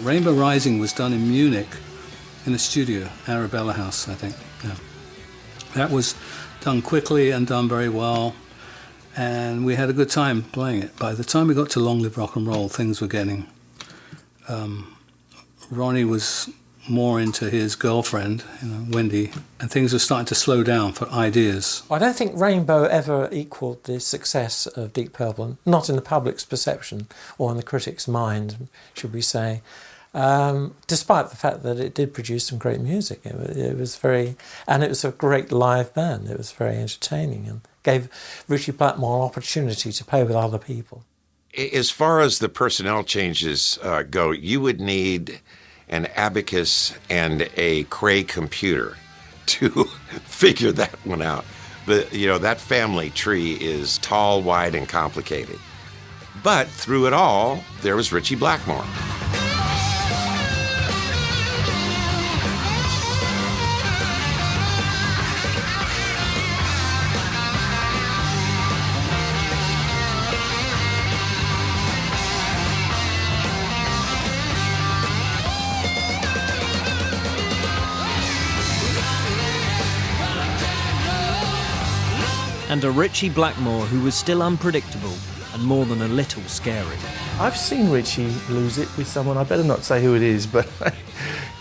Rainbow Rising was done in Munich in a studio, Arabella House, I think. Yeah. That was done quickly and done very well, and we had a good time playing it. By the time we got to Long Live Rock and Roll, things were getting... Ronnie was more into his girlfriend, Wendy, and things were starting to slow down for ideas. I don't think Rainbow ever equalled the success of Deep Purple, not in the public's perception or in the critic's mind, should we say. Despite the fact that it did produce some great music. It was a great live band. It was very entertaining and gave Ritchie Blackmore an opportunity to play with other people. As far as the personnel changes go, you would need an abacus and a Cray computer to figure that one out. That family tree is tall, wide, and complicated. But through it all, there was Ritchie Blackmore. And a Ritchie Blackmore who was still unpredictable and more than a little scary. I've seen Ritchie lose it with someone, I better not say who it is, but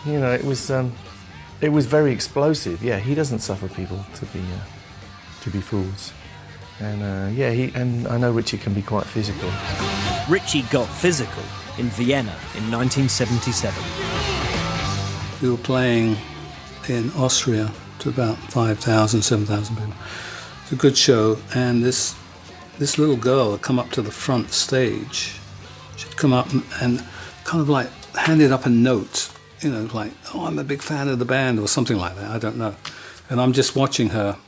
it was very explosive. Yeah, he doesn't suffer people to be fools. And and I know Ritchie can be quite physical. Ritchie got physical in Vienna in 1977. We were playing in Austria to about 5,000, 7,000 people. It's a good show, and this little girl had come up to the front stage. She'd come up and kind of like handed up a note, like, oh, I'm a big fan of the band, or something like that, I don't know. And I'm just watching her,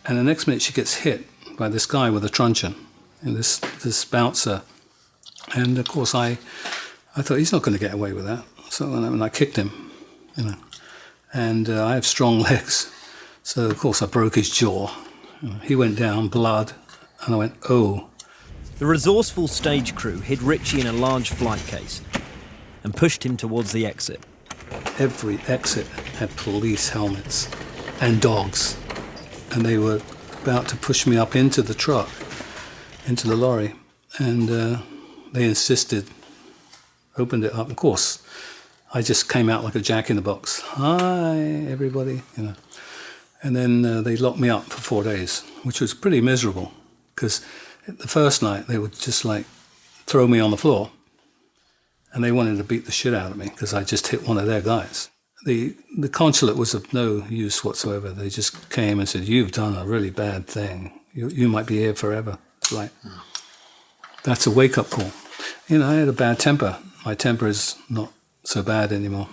and the next minute she gets hit by this guy with a truncheon, and this bouncer. And of course I thought, he's not going to get away with that. So and I kicked him, and I have strong legs. So of course I broke his jaw. He went down, blood, and I went, oh. The resourceful stage crew hid Ritchie in a large flight case and pushed him towards the exit. Every exit had police helmets and dogs, and they were about to push me up into the truck, into the lorry, and they insisted, opened it up. Of course, I just came out like a jack in the box. Hi, everybody, And then they locked me up for 4 days, which was pretty miserable, because the first night they would just like throw me on the floor, and they wanted to beat the shit out of me because I just hit one of their guys. The consulate was of no use whatsoever. They just came and said, you've done a really bad thing. You might be here forever. It's like, that's a wake-up call. I had a bad temper. My temper is not so bad anymore,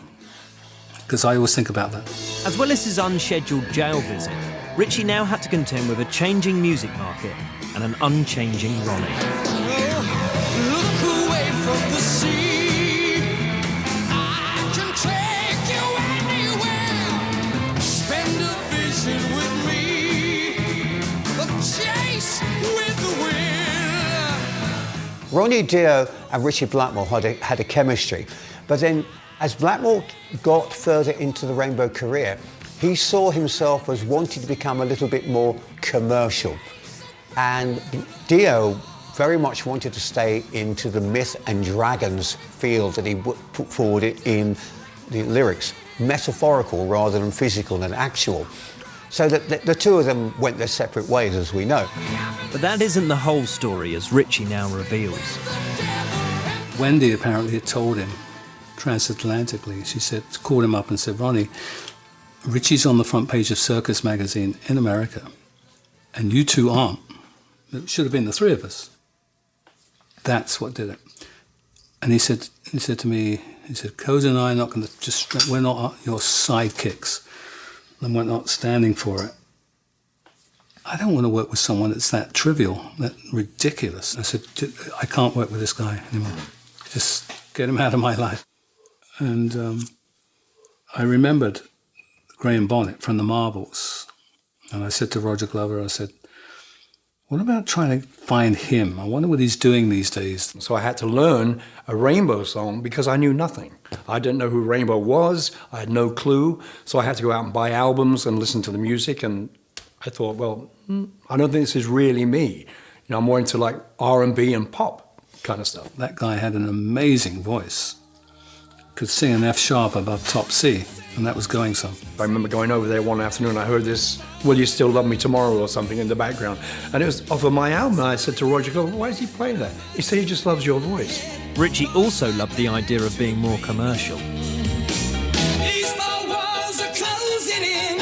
because I always think about that. As well as his unscheduled jail visit, Ritchie now had to contend with a changing music market and an unchanging Ronnie. Look away from the sea. I can take you anywhere. Ronnie Dio and Richie Blackmore had a chemistry, but then as Blackmore got further into the Rainbow career, he saw himself as wanting to become a little bit more commercial. And Dio very much wanted to stay into the myth and dragons field that he put forward in the lyrics, metaphorical rather than physical and actual. So that the two of them went their separate ways, as we know. But that isn't the whole story, as Richie now reveals. Wendy apparently had told him transatlantically, she said, called him up and said, Ronnie, Richie's on the front page of Circus magazine in America, and you two aren't. It should have been the three of us. That's what did it. And he said to me, he said, Cozy and I are not going to we're not your sidekicks, and we're not standing for it. I don't want to work with someone that's that trivial, that ridiculous. I said, I can't work with this guy anymore. Just get him out of my life. And I remembered Graham Bonnet from the Marbles. And I said to Roger Glover, I said, what about trying to find him? I wonder what he's doing these days. So I had to learn a Rainbow song because I knew nothing. I didn't know who Rainbow was. I had no clue. So I had to go out and buy albums and listen to the music. And I thought, well, I don't think this is really me. You know, I'm more into like R&B and pop kind of stuff. That guy had an amazing voice. Could sing an F sharp above top C, and that was going some. I remember going over there one afternoon, I heard this, Will You Still Love Me Tomorrow or something in the background. And it was off of my album. I said to Roger, why is he playing that? He said he just loves your voice. Richie also loved the idea of being more commercial. These four walls are closing in.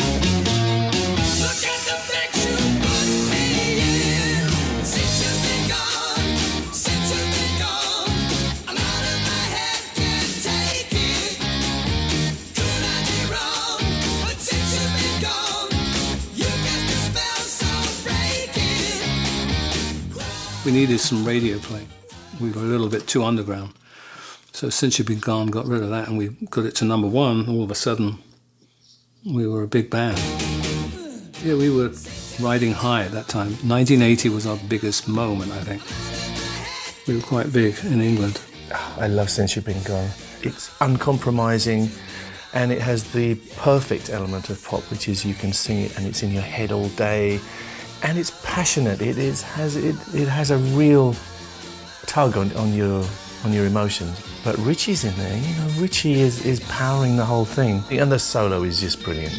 Look at the picture put me in. Since you've been gone, since you've been gone, I'm out of my head, can't take it. Could I be wrong? But since you've been gone, you got the spell so breaking. We needed some radio playing. We were a little bit too underground. So Since You've Been Gone, got rid of that, and we got it to number one. All of a sudden, we were a big band. Yeah, we were riding high at that time. 1980 was our biggest moment, I think. We were quite big in England. I love Since You've Been Gone. It's uncompromising, and it has the perfect element of pop, which is you can sing it and it's in your head all day, and it's passionate. It has a real tug on your emotions. But Richie's in there, you know, Richie is powering the whole thing. And the solo is just brilliant.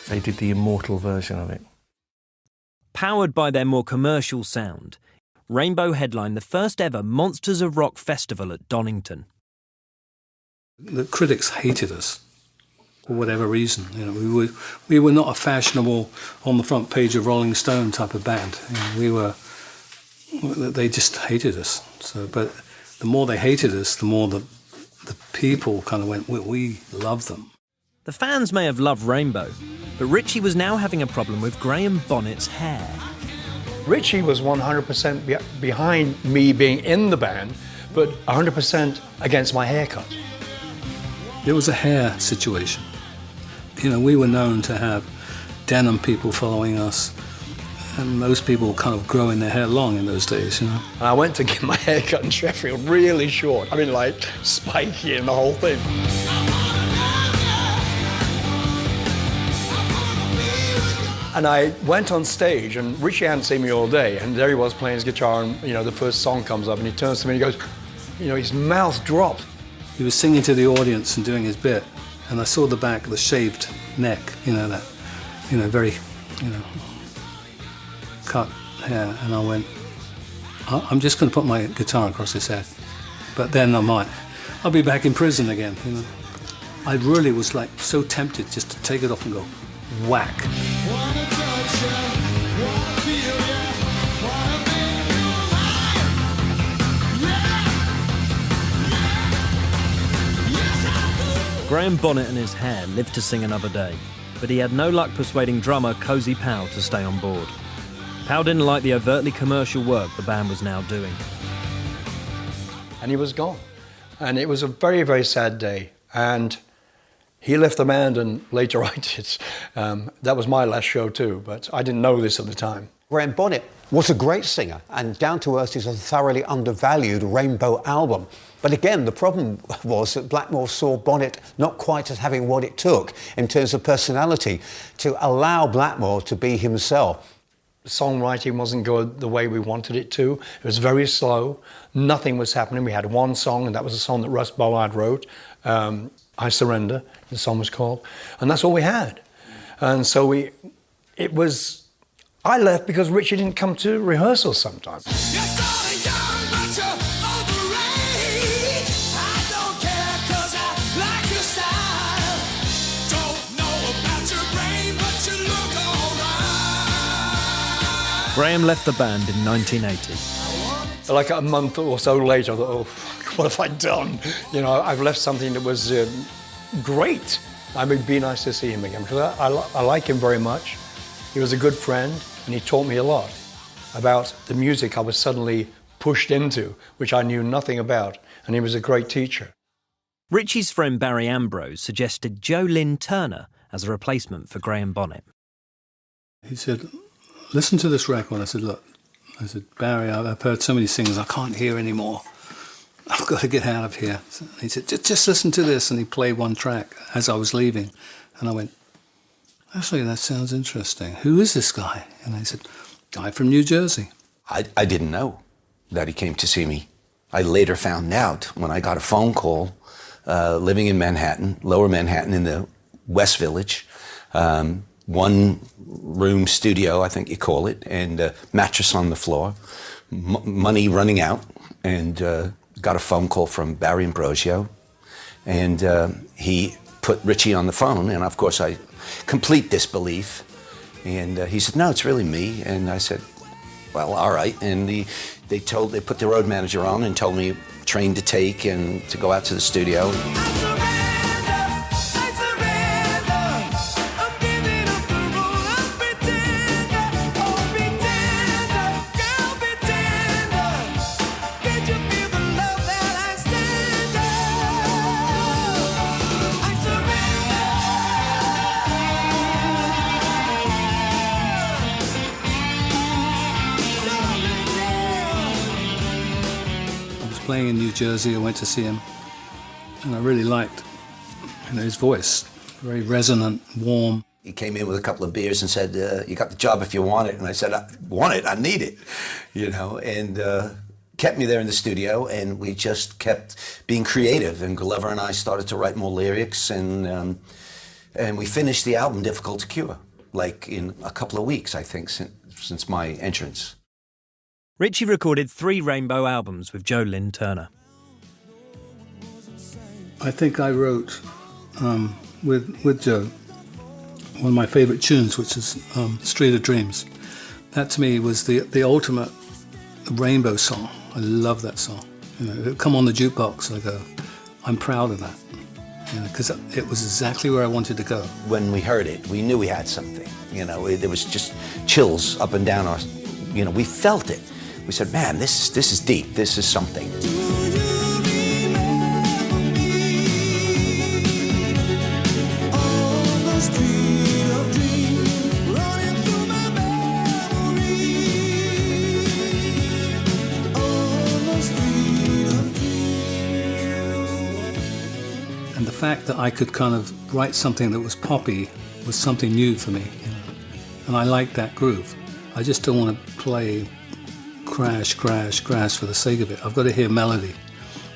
They did the immortal version of it. Powered by their more commercial sound, Rainbow headlined the first ever Monsters of Rock festival at Donington. The critics hated us for whatever reason. You know, we were not a fashionable, on the front page of Rolling Stone type of band. You know, they just hated us. So, but the more they hated us, the more the people kind of went, we love them. The fans may have loved Rainbow, but Richie was now having a problem with Graham Bonnet's hair. Richie was 100% behind me being in the band, but 100% against my haircut. There was a hair situation. You know, we were known to have denim people following us, and most people kind of growing their hair long in those days, you know. And I went to get my haircut in Sheffield really short. I mean, like, spiky and the whole thing. And I went on stage, and Richie hadn't seen me all day, and there he was playing his guitar, and, you know, the first song comes up, and he turns to me and he goes, you know, his mouth dropped. He was singing to the audience and doing his bit, and I saw the back, the shaved neck, you know, that, you know, very, you know, cut hair, and I went, I'm just going to put my guitar across his head, but then I'll be back in prison again, you know. I really was like so tempted just to take it off and go, whack. Graham Bonnet and his hair lived to sing another day, but he had no luck persuading drummer Cozy Powell to stay on board. Powell didn't like the overtly commercial work the band was now doing. And he was gone. And it was a very, very sad day. And he left the band, and later I did. That was my last show too, but I didn't know this at the time. Graham Bonnet was a great singer, and Down to Earth is a thoroughly undervalued Rainbow album. But again, the problem was that Blackmore saw Bonnet not quite as having what it took in terms of personality to allow Blackmore to be himself. The songwriting wasn't good the way we wanted it to. It was very slow. Nothing was happening. We had one song, and that was a song that Russ Bollard wrote, I Surrender, the song was called. And that's all we had. And so I left because Richie didn't come to rehearsals sometimes. Graham left the band in 1980. Like a month or so later, I thought, oh, what have I done? You know, I've left something that was great. I mean, it'd be nice to see him again, because I like him very much. He was a good friend, and he taught me a lot about the music I was suddenly pushed into, which I knew nothing about, and he was a great teacher. Richie's friend Barry Ambrose suggested Joe Lynn Turner as a replacement for Graham Bonnet. He said, listen to this record. I said, look, Barry, I've heard so many singers, I can't hear anymore. I've got to get out of here. So he said, just listen to this. And he played one track as I was leaving. And I went, actually, that sounds interesting. Who is this guy? And he said, guy from New Jersey. I didn't know that he came to see me. I later found out when I got a phone call, living in Manhattan, Lower Manhattan in the West Village, one-room studio, I think you call it, and a mattress on the floor, money running out, and got a phone call from Barry Ambrosio, and he put Richie on the phone, and of course I complete disbelief, and he said, no, it's really me, and I said, well, all right, and they put the road manager on and told me train to take and to go out to the studio. Playing in New Jersey, I went to see him, and I really liked his voice, very resonant, warm. He came in with a couple of beers and said, you got the job if you want it. And I said, I want it, I need it, and kept me there in the studio, and we just kept being creative, and Glover and I started to write more lyrics, and we finished the album Difficult to Cure, like in a couple of weeks, I think, since my entrance. Richie recorded 3 Rainbow albums with Joe Lynn Turner. I think I wrote with Joe one of my favourite tunes, which is Street of Dreams. That to me was the ultimate Rainbow song. I love that song. It would come on the jukebox, I go, I'm proud of that. Because it was exactly where I wanted to go. When we heard it, we knew we had something. There was just chills up and down our, we felt it. We said, man, this is deep, this is something. And the fact that I could kind of write something that was poppy was something new for me. And I liked that groove. I just don't want to play crash, crash, crash for the sake of it. I've got to hear melody.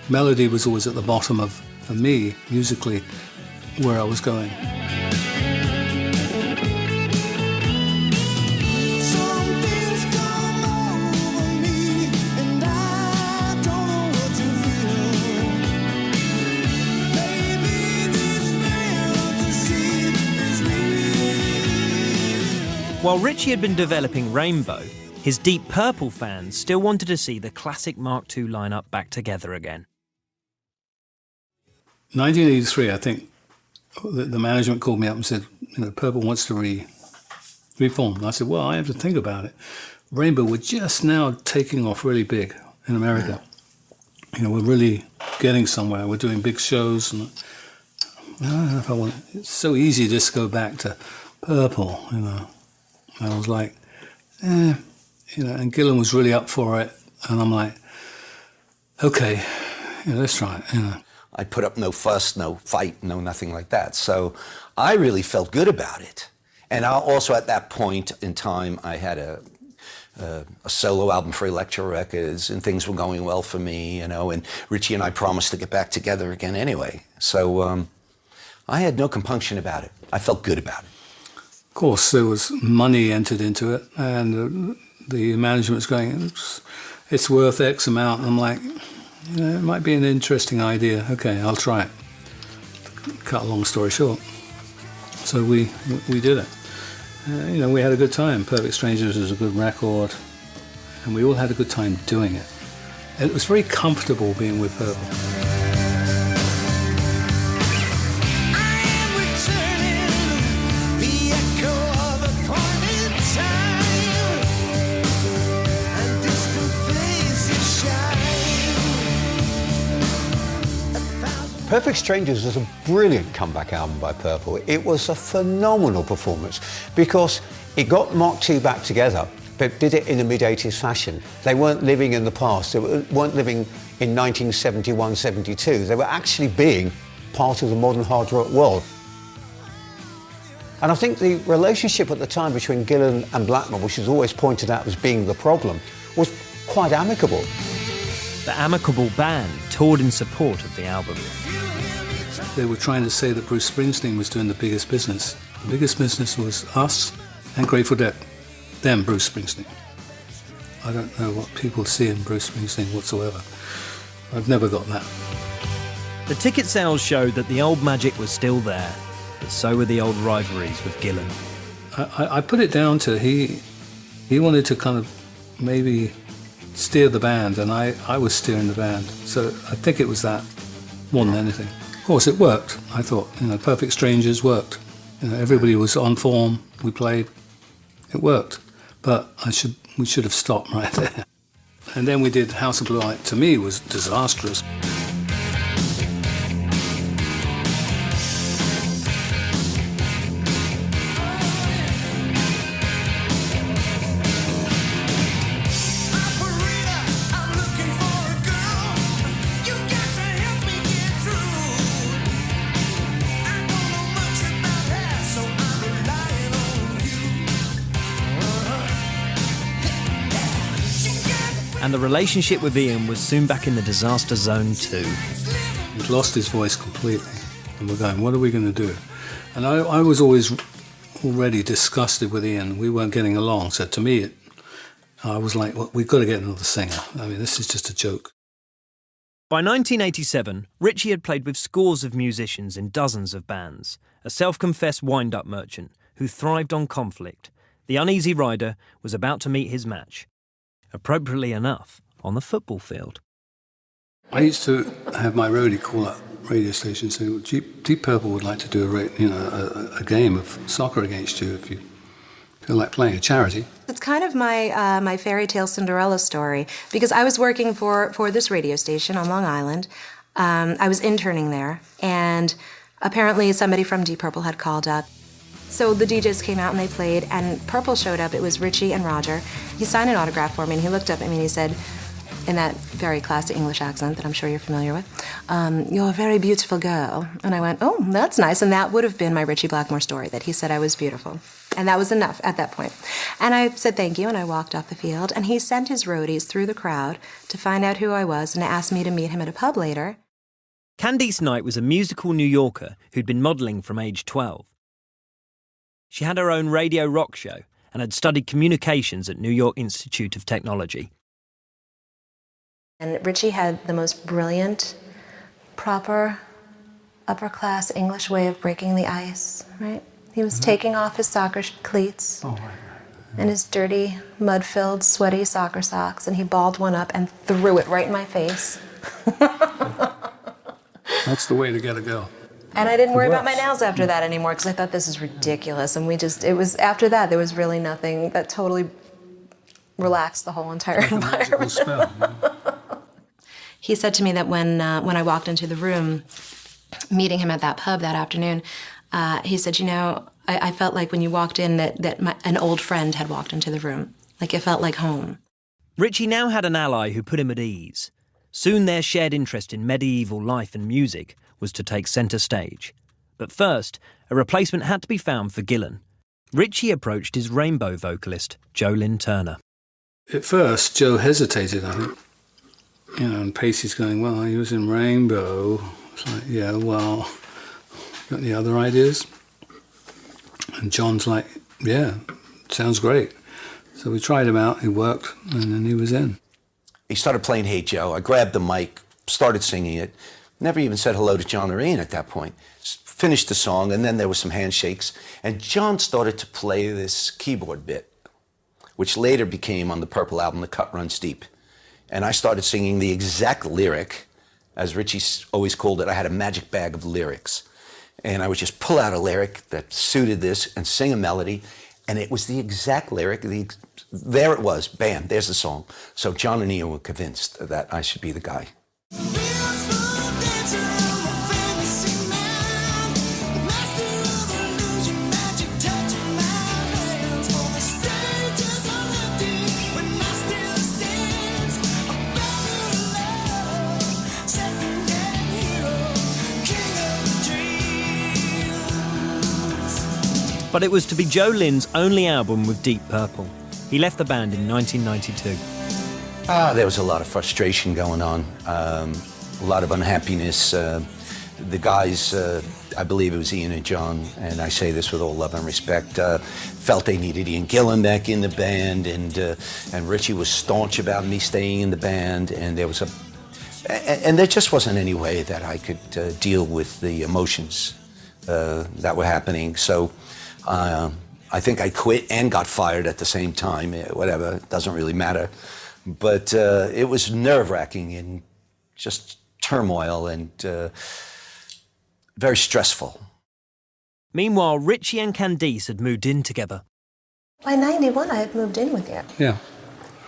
Melody was always at the bottom of, for me, musically, where I was going. While Richie had been developing Rainbow, his Deep Purple fans still wanted to see the classic Mark II lineup back together again. 1983, I think, the management called me up and said, Purple wants to reform. And I said, well, I have to think about it. Rainbow were just now taking off really big in America. You know, we're really getting somewhere. We're doing big shows, and I don't know if I want. It's so easy to just go back to Purple, you know. And I was like, you know. And Gillan was really up for it, and I'm like, okay, you know, let's try it. You know. I put up no fuss, no fight, no nothing like that. So I really felt good about it. And also at that point in time, I had a solo album for Elektra Records, and things were going well for me, you know, and Richie and I promised to get back together again anyway. So I had no compunction about it. I felt good about it. Of course, there was money entered into it, and the management was going, it's worth X amount. And I'm like, you know, it might be an interesting idea. Okay, I'll try it. Cut a long story short. So we did it. You know, we had a good time. Perfect Strangers was a good record, and we all had a good time doing it. And it was very comfortable being with Purple. Perfect Strangers was a brilliant comeback album by Purple. It was a phenomenal performance because it got Mark II back together, but did it in a mid-80s fashion. They weren't living in the past. They weren't living in 1971, 72. They were actually being part of the modern hard rock world. And I think the relationship at the time between Gillan and Blackmore, which is always pointed out as being the problem, was quite amicable. The amicable band toured in support of the album. They were trying to say that Bruce Springsteen was doing the biggest business. The biggest business was us and Grateful Dead, then Bruce Springsteen. I don't know what people see in Bruce Springsteen whatsoever. I've never got that. The ticket sales showed that the old magic was still there, but so were the old rivalries with Gillan. I put it down to he wanted to kind of maybe steer the band, and I was steering the band. So I think it was that more than anything. Of course, it worked. I thought, you know, Perfect Strangers worked. You know, everybody was on form. We played. It worked. But we should have stopped right there. And then we did House of Blue Light. To me, was disastrous. And the relationship with Ian was soon back in the disaster zone too. He'd lost his voice completely, and we're going, what are we going to do? And I was always already disgusted with Ian. We weren't getting along, so to me, I was like, well, we've got to get another singer. I mean, this is just a joke. By 1987, Richie had played with scores of musicians in dozens of bands, a self-confessed wind-up merchant who thrived on conflict. The uneasy rider was about to meet his match. Appropriately enough, on the football field. I used to have my roadie call up radio stations and say, Deep Purple would like to do a game of soccer against you if you feel like playing, a charity. It's kind of my fairy tale Cinderella story, because I was working for this radio station on Long Island. I was interning there, and apparently somebody from Deep Purple had called up. So the DJs came out and they played, and Purple showed up. It was Richie and Roger. He signed an autograph for me, and he looked up at me and he said, in that very classic English accent that I'm sure you're familiar with, "You're a very beautiful girl." And I went, "Oh, that's nice." And that would have been my Richie Blackmore story, that he said I was beautiful. And that was enough at that point. And I said thank you, and I walked off the field. And he sent his roadies through the crowd to find out who I was and asked me to meet him at a pub later. Candice Knight was a musical New Yorker who'd been modelling from age 12. She had her own radio rock show and had studied communications at New York Institute of Technology. And Richie had the most brilliant, proper, upper-class English way of breaking the ice, right? He was taking off his soccer cleats and his dirty, mud-filled, sweaty soccer socks, and he balled one up and threw it right in my face. That's the way to get a girl. And I didn't worry about my nails after that anymore, because I thought this is ridiculous. And it was after that, there was really nothing that totally relaxed the whole entire Like a magical environment. spell. He said to me that when I walked into the room, meeting him at that pub that afternoon, he said, you know, I felt like when you walked in that an old friend had walked into the room. Like it felt like home. Richie now had an ally who put him at ease. Soon their shared interest in medieval life and music was to take centre stage. But first, a replacement had to be found for Gillan. Richie approached his Rainbow vocalist, Jolyn Turner. At first, Joe hesitated, I think. You know, and Pacey's going, well, he was in Rainbow. It's like, yeah, well, got any other ideas? And John's like, yeah, sounds great. So we tried him out, he worked, and then he was in. He started playing Hey Joe. I grabbed the mic, started singing it. Never even said hello to John or Ian at that point. Finished the song, and then there was some handshakes. And John started to play this keyboard bit, which later became on the Purple album, The Cut Runs Deep. And I started singing the exact lyric, as Richie always called it. I had a magic bag of lyrics. And I would just pull out a lyric that suited this and sing a melody. And it was the exact lyric. There it was. Bam, there's the song. So John and Ian were convinced that I should be the guy. But it was to be Jolynn's only album with Deep Purple. He left the band in 1992. There was a lot of frustration going on, a lot of unhappiness. The guys, I believe it was Ian and John, and I say this with all love and respect, felt they needed Ian Gillan back in the band, and Richie was staunch about me staying in the band, and there just wasn't any way that I could deal with the emotions that were happening. So I think I quit and got fired at the same time. Whatever, it doesn't really matter. But it was nerve-wracking and just turmoil and very stressful. Meanwhile, Richie and Candice had moved in together. By 91, I had moved in with you. Yeah.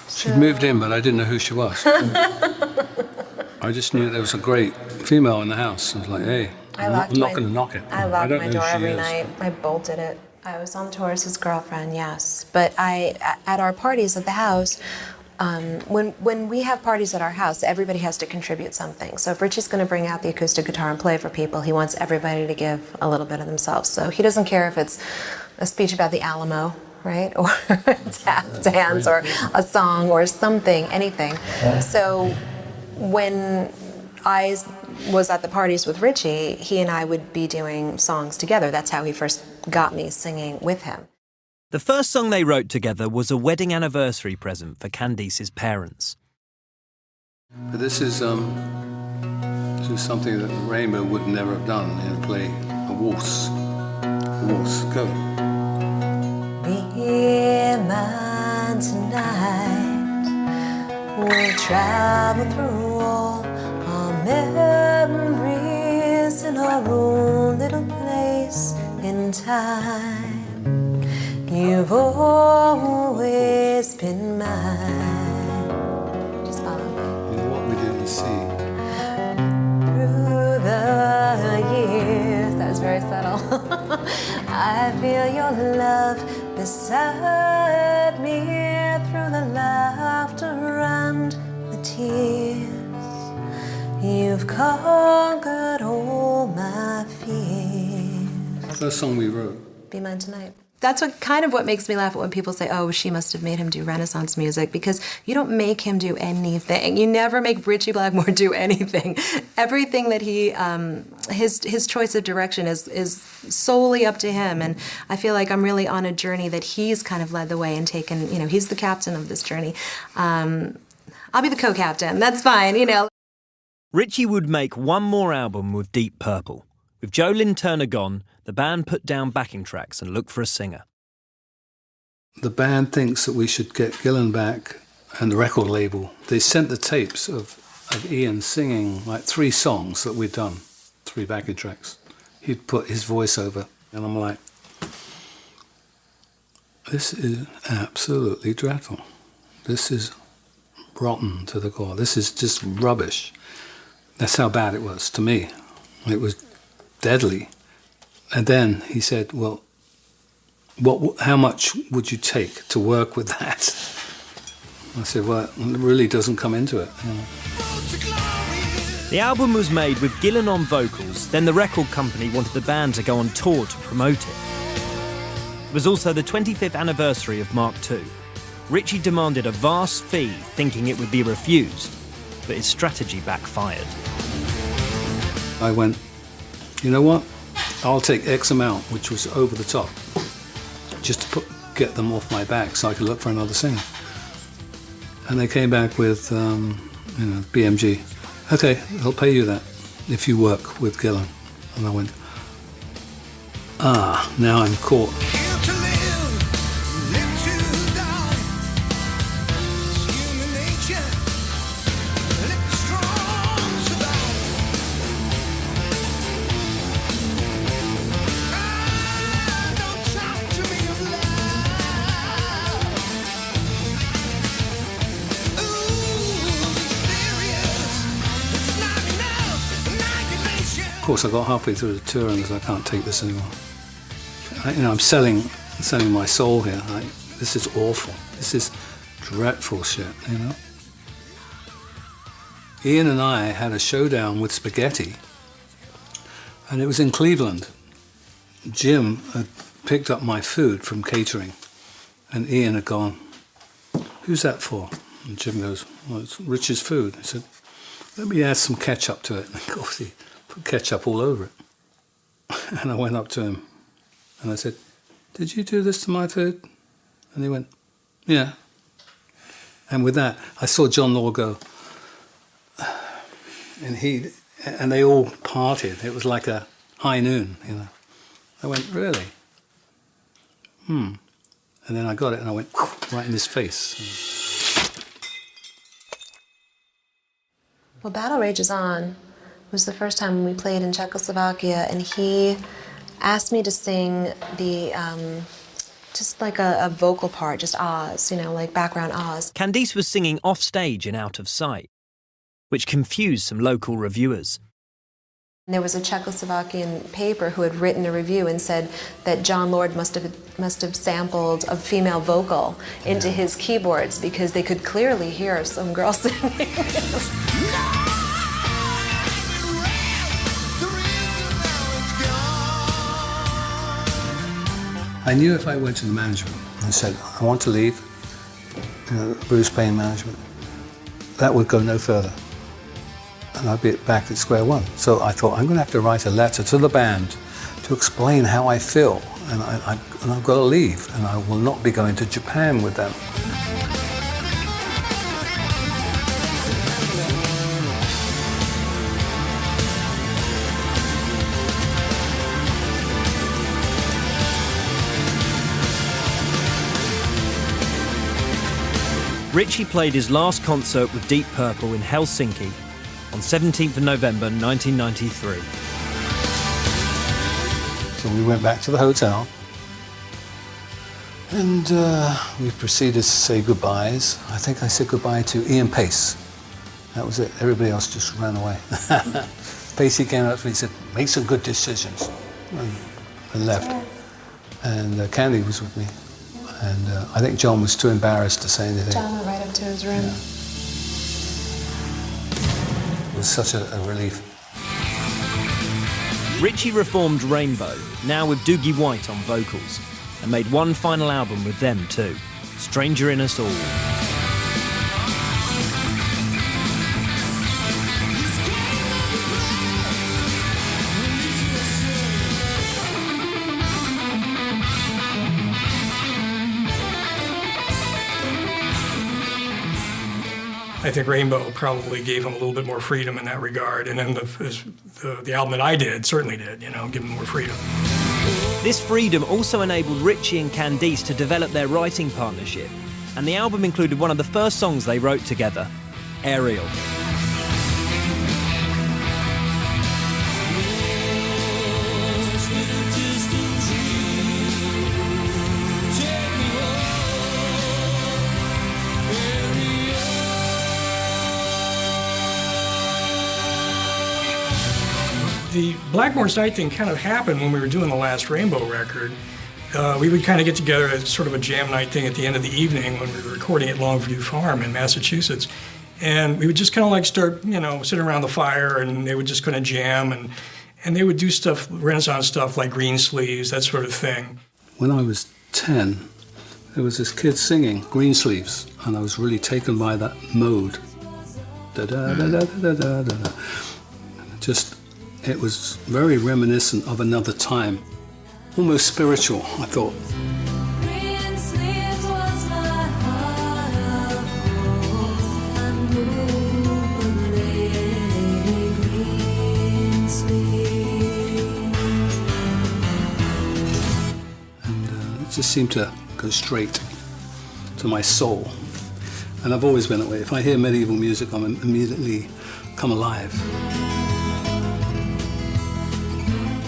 She'd moved in, but I didn't know who she was. I just knew there was a great female in the house. I was like, hey, I'm not going to knock it. I locked my door every night. I bolted it. I was on tour as his girlfriend, yes. But at our parties at the house, when we have parties at our house, everybody has to contribute something. So if Richie's going to bring out the acoustic guitar and play for people, he wants everybody to give a little bit of themselves. So he doesn't care if it's a speech about the Alamo, right? Or a tap dance or a song or something, anything. So when I was at the parties with Richie, he and I would be doing songs together. That's how he first got me singing with him. The first song they wrote together was a wedding anniversary present for Candice's parents. But this is something that the Rainbow would never have done, play a waltz. A waltz, go. Be mine tonight. We'll travel through all our memories in our own little place in time. You've always been mine. Just follow me. And what we didn't see. Through the years, that was very subtle. I feel your love beside me through the laughter and the tears. You've conquered all my fears. First song we wrote. Be Mine Tonight. That's what makes me laugh when people say, oh, she must have made him do Renaissance music, because you don't make him do anything. You never make Ritchie Blackmore do anything. Everything that his choice of direction is solely up to him, and I feel like I'm really on a journey that he's kind of led the way and taken, he's the captain of this journey. I'll be the co-captain, that's fine, Richie would make one more album with Deep Purple. With Jolyn Turner gone, the band put down backing tracks and looked for a singer. The band thinks that we should get Gillan back and the record label. They sent the tapes of Ian singing like 3 songs that we'd done, 3 backing tracks. He'd put his voice over, and I'm like, this is absolutely dreadful. this is rotten to the core. This is just rubbish. That's how bad it was to me. It was deadly. And then he said, well, how much would you take to work with that? I said, well, it really doesn't come into it. You know. The album was made with Gillan on vocals, then the record company wanted the band to go on tour to promote it. It was also the 25th anniversary of Mark II. Ritchie demanded a vast fee, thinking it would be refused, but his strategy backfired. I went, you know what? I'll take X amount, which was over the top, just to get them off my back so I could look for another singer. And they came back with, BMG. Okay, I'll pay you that if you work with Gillan. And I went, now I'm caught. Of course, I got halfway through the tour and I can't take this anymore. I'm selling my soul here. This is awful. This is dreadful shit, you know. Ian and I had a showdown with spaghetti, and it was in Cleveland. Jim had picked up my food from catering, and Ian had gone, "Who's that for?" And Jim goes, "Well, it's Rich's food." He said, "Let me add some ketchup to it." And of course, he put ketchup all over it. And I went up to him and I said, "Did you do this to my food?" And he went, "Yeah." And with that, I saw John Law go, and they all parted. It was like a high noon, you know. I went, "Really? And then I got it and I went right in his face. Well, Battle Rages On was the first time we played in Czechoslovakia, and he asked me to sing the, just like a vocal part, just ahs, like background ahs. Candice was singing off stage and out of sight, which confused some local reviewers. There was a Czechoslovakian paper who had written a review and said that John Lord must have sampled a female vocal into his keyboards because they could clearly hear some girl singing. I knew if I went to the management and said, "I want to leave, Bruce Payne management," that would go no further. And I'd be back at square one. So I thought, I'm going to have to write a letter to the band to explain how I feel. And I've got to leave, and I will not be going to Japan with them. Ritchie played his last concert with Deep Purple in Helsinki on 17th of November 1993. So we went back to the hotel, and we proceeded to say goodbyes. I think I said goodbye to Ian Pace. That was it. Everybody else just ran away. Pacey came up to me and said, "Make some good decisions," and left. And Candy was with me. And I think John was too embarrassed to say anything. John went right up to his room. Yeah. It was such a relief. Ritchie reformed Rainbow, now with Doogie White on vocals, and made one final album with them too, Stranger in Us All. I think Rainbow probably gave him a little bit more freedom in that regard, and then the album that I did certainly did, give him more freedom. This freedom also enabled Ritchie and Candice to develop their writing partnership, and the album included one of the first songs they wrote together, Aerial. the Blackmore's Night thing kind of happened when we were doing the last Rainbow record. We would kind of get together as sort of a jam night thing at the end of the evening when we were recording at Longview Farm in Massachusetts. And we would just kind of like start, sitting around the fire, and they would just kind of jam, and they would do stuff, Renaissance stuff like Green Sleeves, that sort of thing. When I was 10, there was this kid singing Green Sleeves, and I was really taken by that mode. Da-da-da-da-da-da-da-da. Just, it was very reminiscent of another time. Almost spiritual, I thought. It just seemed to go straight to my soul. And I've always been that way. If I hear medieval music, I'm immediately come alive.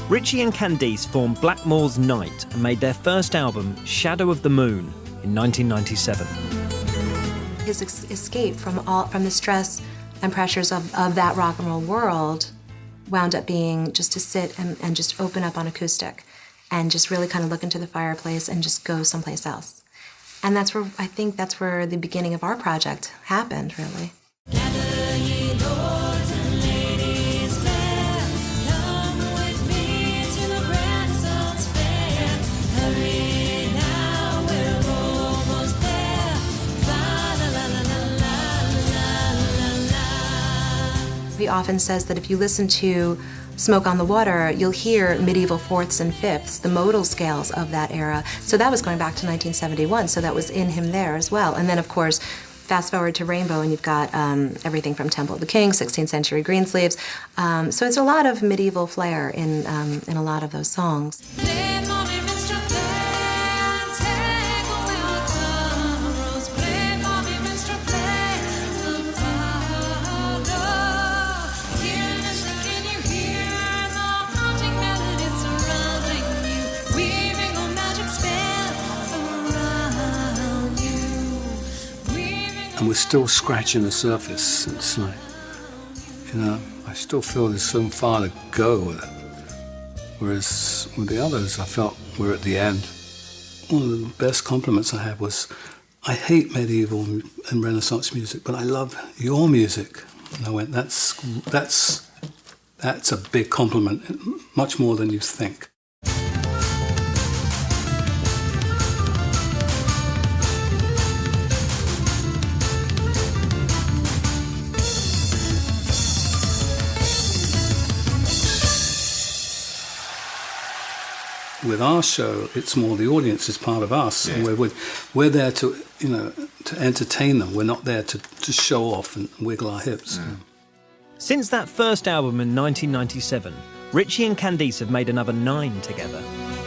Ritchie and Candice formed Blackmore's Night and made their first album, Shadow of the Moon, in 1997. His escape from the stress and pressures of that rock and roll world wound up being just to sit and just open up on acoustic and just really kind of look into the fireplace and just go someplace else. And that's where, I think that's where the beginning of our project happened, really. He often says that if you listen to Smoke on the Water, you'll hear medieval fourths and fifths, the modal scales of that era. So that was going back to 1971, so that was in him there as well. And then, of course, fast forward to Rainbow, and you've got everything from Temple of the King, 16th century Greensleeves. So it's a lot of medieval flair in a lot of those songs. And we're still scratching the surface. It's like, I still feel there's so far to go with it. Whereas with the others, I felt we're at the end. One of the best compliments I had was, I hate medieval and Renaissance music, but I love your music. And I went, that's a big compliment, much more than you think. With our show, it's more the audience is part of us, and we're there to to entertain them. We're not there to just show off and wiggle our hips. Since that first album in 1997, Ritchie and Candice have made another 9 together.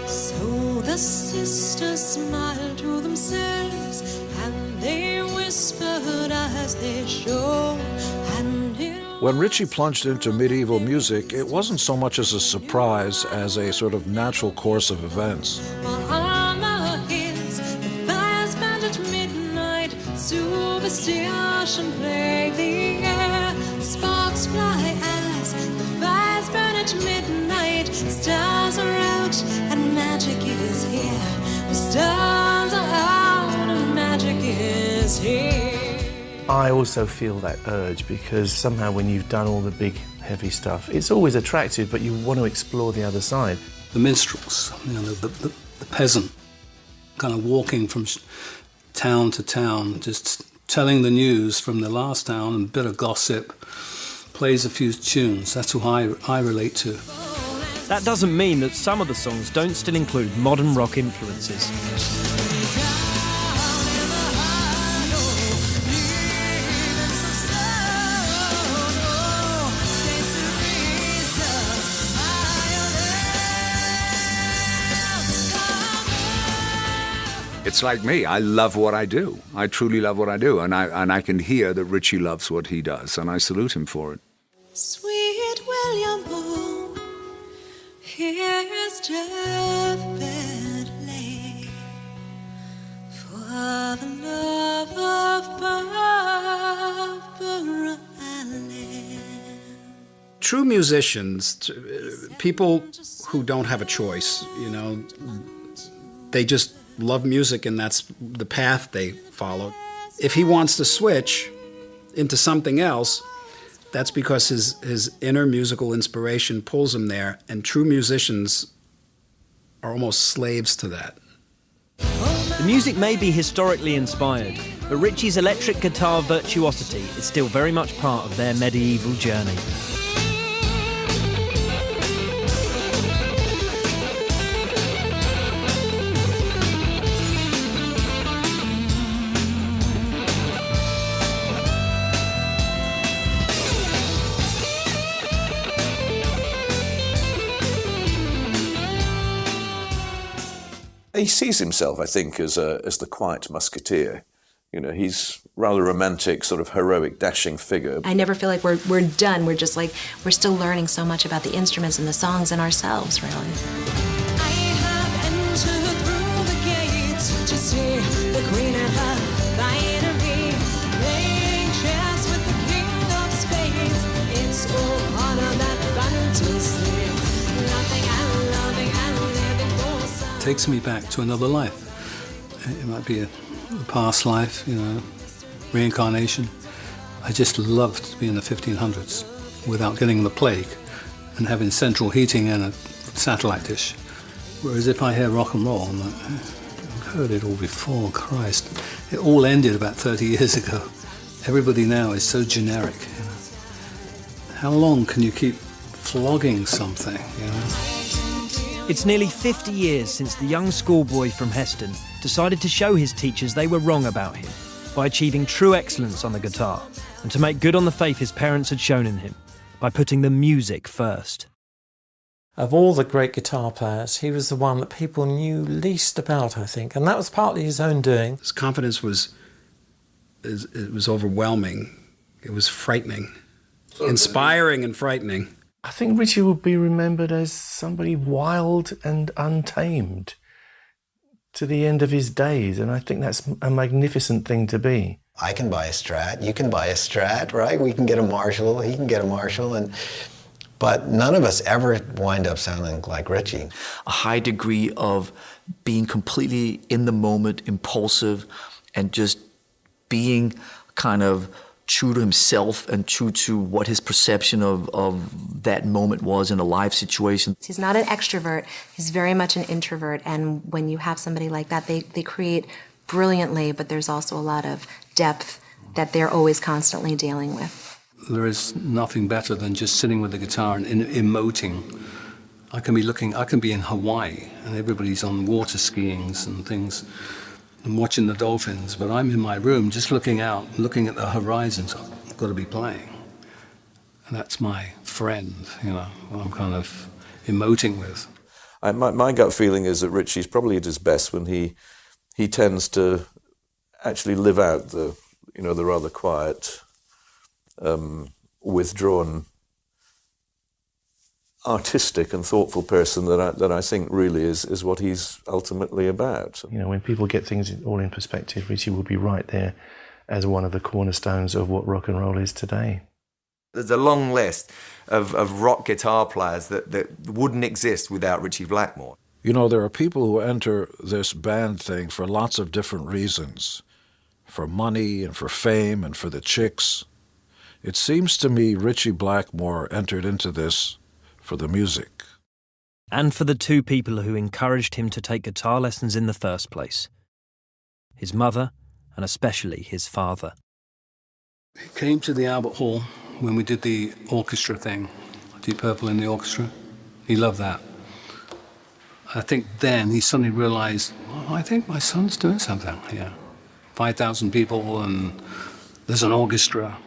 So the sisters smiled to themselves, and they whispered as they showed. When Ritchie plunged into medieval music, it wasn't so much as a surprise as a sort of natural course of events. On the hills, the fires burned at midnight, superstition plagued the air. Sparks fly as the fires burn at midnight. Stars are out and magic is here. The stars are out and magic is here. I also feel that urge because somehow when you've done all the big heavy stuff, it's always attractive, but you want to explore the other side. The minstrels, the peasant, kind of walking from town to town, just telling the news from the last town and a bit of gossip, plays a few tunes. That's who I relate to. That doesn't mean that some of the songs don't still include modern rock influences. It's like me. I love what I do. I truly love what I do. And I can hear that Ritchie loves what he does, and I salute him for it. Sweet William Moon, here's deathbed lay for the love of Barbara Allen. true musicians, people who don't have a choice, you know, they just love music and that's the path they follow. If he wants to switch into something else, that's because his inner musical inspiration pulls him there, and true musicians are almost slaves to that. The music may be historically inspired, but Ritchie's electric guitar virtuosity is still very much part of their medieval journey. He sees himself, I think, as the quiet musketeer. You know, he's rather romantic, sort of heroic, dashing figure. I never feel like we're done. We're just like, we're still learning so much about the instruments and the songs and ourselves, really. Takes me back to another life. It might be a past life, you know, reincarnation. I just loved to be in the 1500s without getting the plague and having central heating and a satellite dish. Whereas if I hear rock and roll, I'm like, I've heard it all before, Christ. It all ended about 30 years ago. Everybody now is so generic. You know? How long can you keep flogging something, you know? It's nearly 50 years since the young schoolboy from Heston decided to show his teachers they were wrong about him by achieving true excellence on the guitar, and to make good on the faith his parents had shown in him by putting the music first. Of all the great guitar players, he was the one that people knew least about, I think, and that was partly his own doing. His confidence was overwhelming. It was frightening, inspiring and frightening. I think Ritchie would be remembered as somebody wild and untamed to the end of his days, and I think that's a magnificent thing to be. I can buy a Strat, you can buy a Strat, right? We can get a Marshall, he can get a Marshall, but none of us ever wind up sounding like Ritchie. A high degree of being completely in the moment, impulsive, and just being kind of true to himself and true to what his perception of that moment was in a live situation. He's not an extrovert, he's very much an introvert, and when you have somebody like that, they create brilliantly, but there's also a lot of depth that they're always constantly dealing with. There is nothing better than just sitting with the guitar and emoting. I can be in Hawaii and everybody's on water skiings and things, and watching the dolphins, but I'm in my room just looking out, looking at the horizon, so I've got to be playing. And that's my friend, you know, who I'm kind of emoting with. My gut feeling is that Ritchie's probably at his best when he tends to actually live out the rather quiet, withdrawn, artistic and thoughtful person that I think really is what he's ultimately about. You know, when people get things all in perspective, Ritchie would be right there as one of the cornerstones of what rock and roll is today. There's a long list of rock guitar players that wouldn't exist without Ritchie Blackmore. You know, there are people who enter this band thing for lots of different reasons. For money and for fame and for the chicks. It seems to me Ritchie Blackmore entered into this for the music. And for the two people who encouraged him to take guitar lessons in the first place. His mother, and especially his father. He came to the Albert Hall when we did the orchestra thing, Deep Purple in the orchestra. He loved that. I think then he suddenly realized, well, I think my son's doing something here. 5,000 people and there's an orchestra.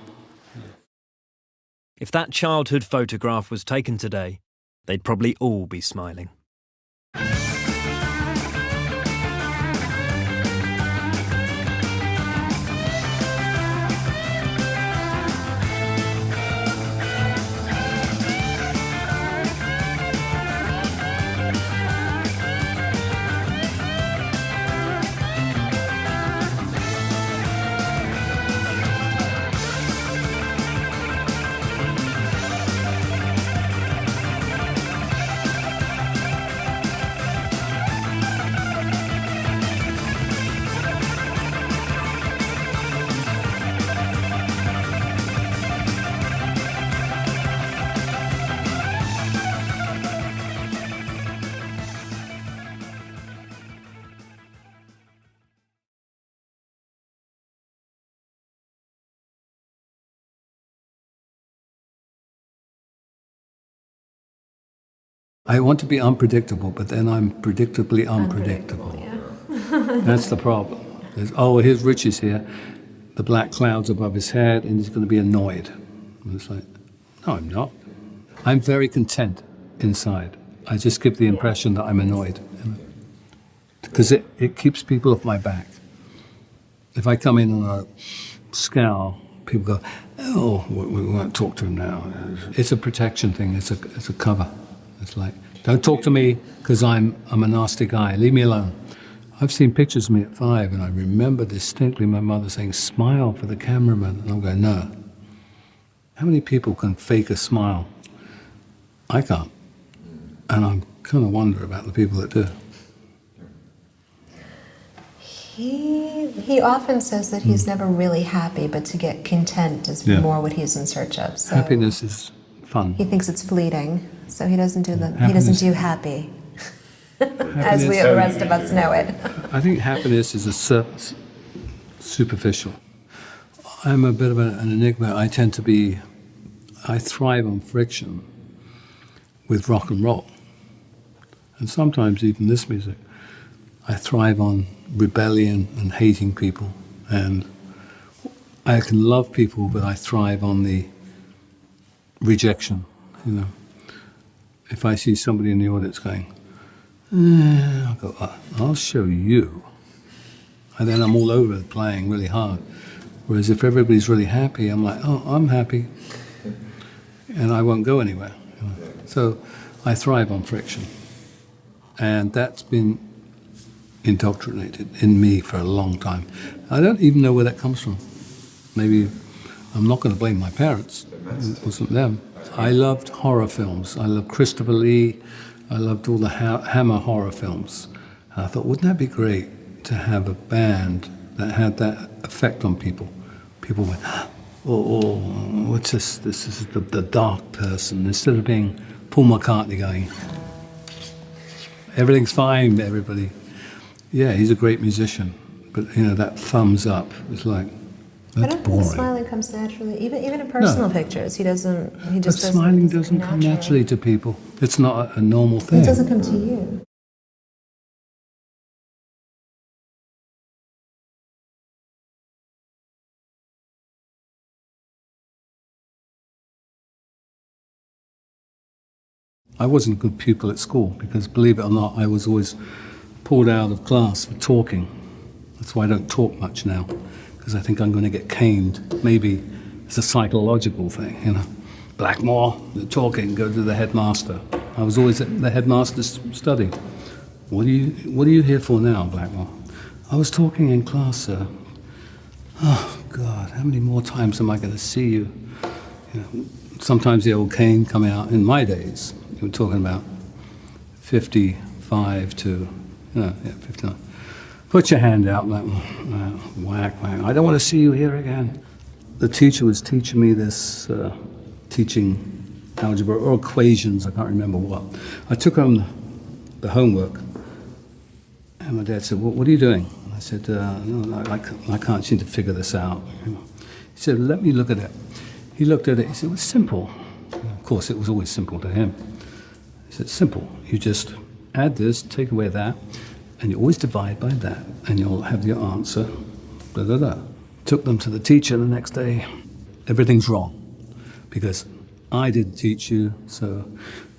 If that childhood photograph was taken today, they'd probably all be smiling. I want to be unpredictable, but then I'm predictably unpredictable. That's the problem. Here's Richie's here, the black clouds above his head, and he's going to be annoyed. And it's like, no, I'm not. I'm very content inside. I just give the impression that I'm annoyed. Because it keeps people off my back. If I come in on a scowl, people go, oh, we won't talk to him now. It's a protection thing. It's a cover. It's like, don't talk to me because I'm a nasty guy. Leave me alone. I've seen pictures of me at 5, and I remember distinctly my mother saying, smile for the cameraman. And I'm going, no. How many people can fake a smile? I can't. And I kind of wonder about the people that do. He often says that he's never really happy, but to get content is more what he's in search of. So happiness is fun. he thinks it's fleeting, so he doesn't do he doesn't do happy, as the rest of us know it. I think happiness is superficial. I'm a bit of an enigma. I thrive on friction with rock and roll, and sometimes even this music. I thrive on rebellion and hating people, and I can love people, but I thrive on the rejection. You know, if I see somebody in the audience going, I'll go, I'll show you, and then I'm all over it playing really hard. Whereas if everybody's really happy, I'm like, oh, I'm happy, and I won't go anywhere. You know? So I thrive on friction, and that's been indoctrinated in me for a long time. I don't even know where that comes from. Maybe I'm not going to blame my parents. It wasn't them. I loved horror films. I loved Christopher Lee. I loved all the Hammer horror films. And I thought, wouldn't that be great to have a band that had that effect on people? People went, oh, what's this? This is the dark person. Instead of being Paul McCartney going, everything's fine, everybody. Yeah, he's a great musician, but you know that thumbs up is like, that's I don't boring. think smiling comes naturally, even in personal pictures. He just But smiling doesn't come naturally to people. It's not a normal thing. It doesn't come to you. I wasn't a good pupil at school because, believe it or not, I was always pulled out of class for talking. That's why I don't talk much now, because I think I'm going to get caned. Maybe it's a psychological thing, you know. Blackmore, you're talking, go to the headmaster. I was always at the headmaster's study. What are you here for now, Blackmore? I was talking in class, sir. Oh, God, how many more times am I going to see you? You know, sometimes the old cane coming out. In my days, we were talking about 55 to, 59. Put your hand out, Blackmore. Whack, whack. I don't want to see you here again. The teacher was teaching me this, teaching algebra or equations, I can't remember what. I took home the homework, and my dad said, what are you doing? I said, no, I can't seem to figure this out. He said, let me look at it. He looked at it, he said, it was simple. Of course, it was always simple to him. He said, simple. You just add this, take away that, and you always divide by that, and you'll have your answer, da da da. Took them to the teacher the next day. Everything's wrong, because I didn't teach you, so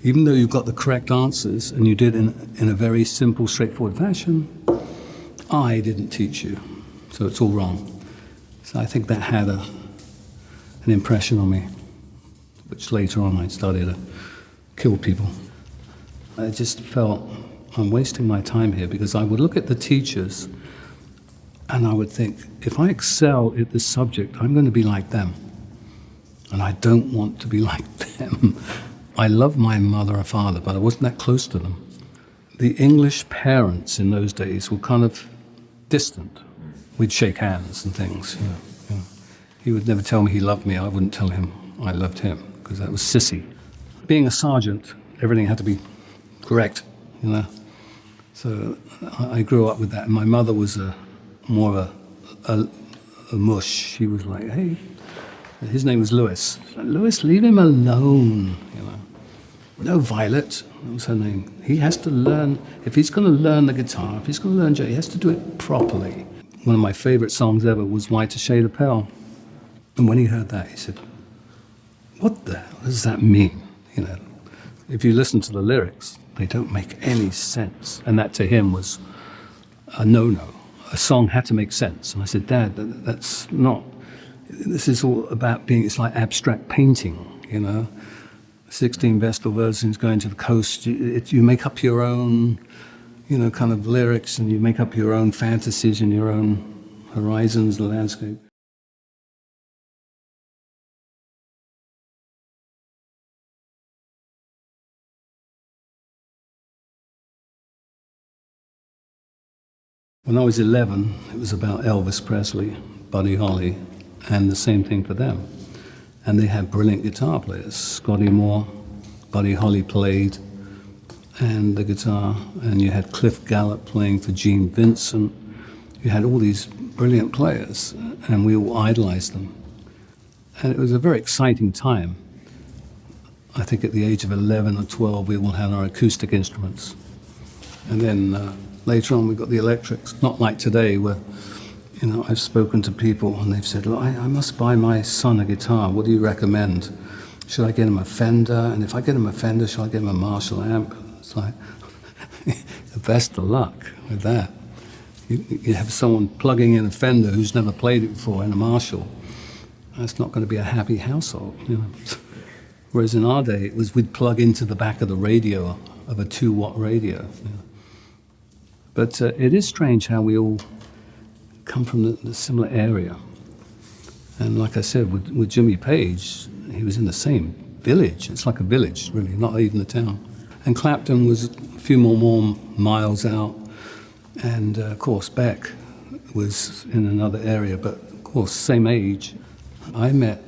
even though you've got the correct answers, and you did in a very simple, straightforward fashion, I didn't teach you, so it's all wrong. So I think that had an impression on me, which later on I started to kill people. I just felt I'm wasting my time here, because I would look at the teachers and I would think, if I excel at this subject, I'm going to be like them. And I don't want to be like them. I love my mother and father, but I wasn't that close to them. The English parents in those days were kind of distant. We'd shake hands and things. You know. He would never tell me he loved me. I wouldn't tell him I loved him, because that was sissy. Being a sergeant, everything had to be correct, you know. So I grew up with that. And my mother was more of a mush. She was like, hey, his name was Louis. Louis, leave him alone, you know. No, Violet, that was her name. He has to learn, if he's going to learn the guitar, if he's going to learn jazz, he has to do it properly. One of my favorite songs ever was White to Shade of Pale. And when he heard that, he said, what the hell does that mean? You know, if you listen to the lyrics, they don't make any sense. And that to him was a no-no. A song had to make sense. And I said, Dad, that's not, this is all about being, it's like abstract painting, you know. 16 Vestal versions going to the coast, you make up your own, you know, kind of lyrics, and you make up your own fantasies and your own horizons, the landscape. When I was 11, it was about Elvis Presley, Buddy Holly, and the same thing for them. And they had brilliant guitar players. Scotty Moore, Buddy Holly played, and the guitar, and you had Cliff Gallup playing for Gene Vincent. You had all these brilliant players, and we all idolized them. And it was a very exciting time. I think at the age of 11 or 12, we all had our acoustic instruments. And then later on, we got the electrics. Not like today, where, you know, I've spoken to people and they've said, look, I must buy my son a guitar. What do you recommend? Should I get him a Fender? And if I get him a Fender, should I get him a Marshall amp? It's like, the best of luck with that. You have someone plugging in a Fender who's never played it before in a Marshall. That's not going to be a happy household, you know. Whereas in our day, it was we'd plug into the back of the radio, of a 2-watt radio. You know. But it is strange how we all come from the similar area. And like I said, with Jimmy Page, he was in the same village. It's like a village, really, not even a town. And Clapton was a few more miles out. And of course, Beck was in another area, but of course, same age. I met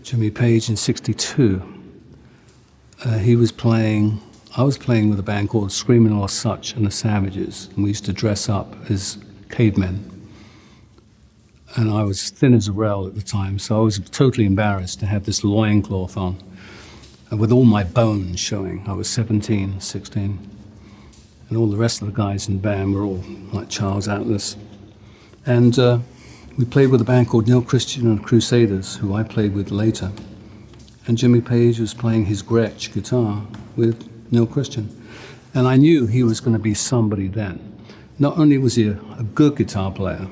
Jimmy Page in '62. I was playing with a band called Screamin' or Such and the Savages, and we used to dress up as cavemen. And I was thin as a rail at the time, so I was totally embarrassed to have this loincloth on, and with all my bones showing. I was 17, 16, and all the rest of the guys in the band were all like Charles Atlas. And we played with a band called Neil Christian and Crusaders, who I played with later. And Jimmy Page was playing his Gretsch guitar with Neil Christian. And I knew he was going to be somebody then. Not only was he a good guitar player,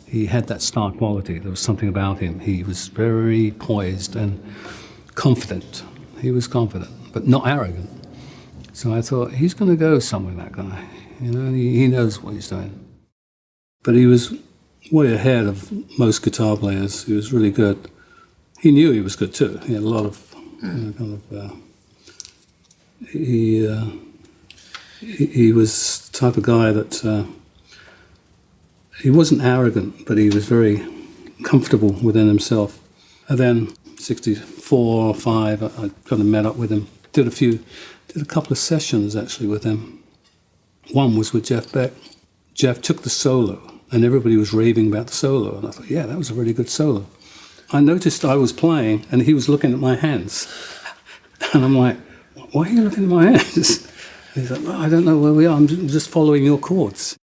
he had that star quality. There was something about him. He was very poised and confident. He was confident, but not arrogant. So I thought, he's going to go somewhere, that guy. You know, he knows what he's doing. But he was way ahead of most guitar players. He was really good. He knew he was good too. He had a lot of, you know, kind of, he was the type of guy that, he wasn't arrogant, but he was very comfortable within himself. And then, 64 or 5, I kind of met up with him. Did a couple of sessions actually with him. One was with Jeff Beck. Jeff took the solo, and everybody was raving about the solo. And I thought, yeah, that was a really good solo. I noticed I was playing, and he was looking at my hands. And I'm like, why are you looking at my hands? And he's like, well, I don't know where we are. I'm just following your chords.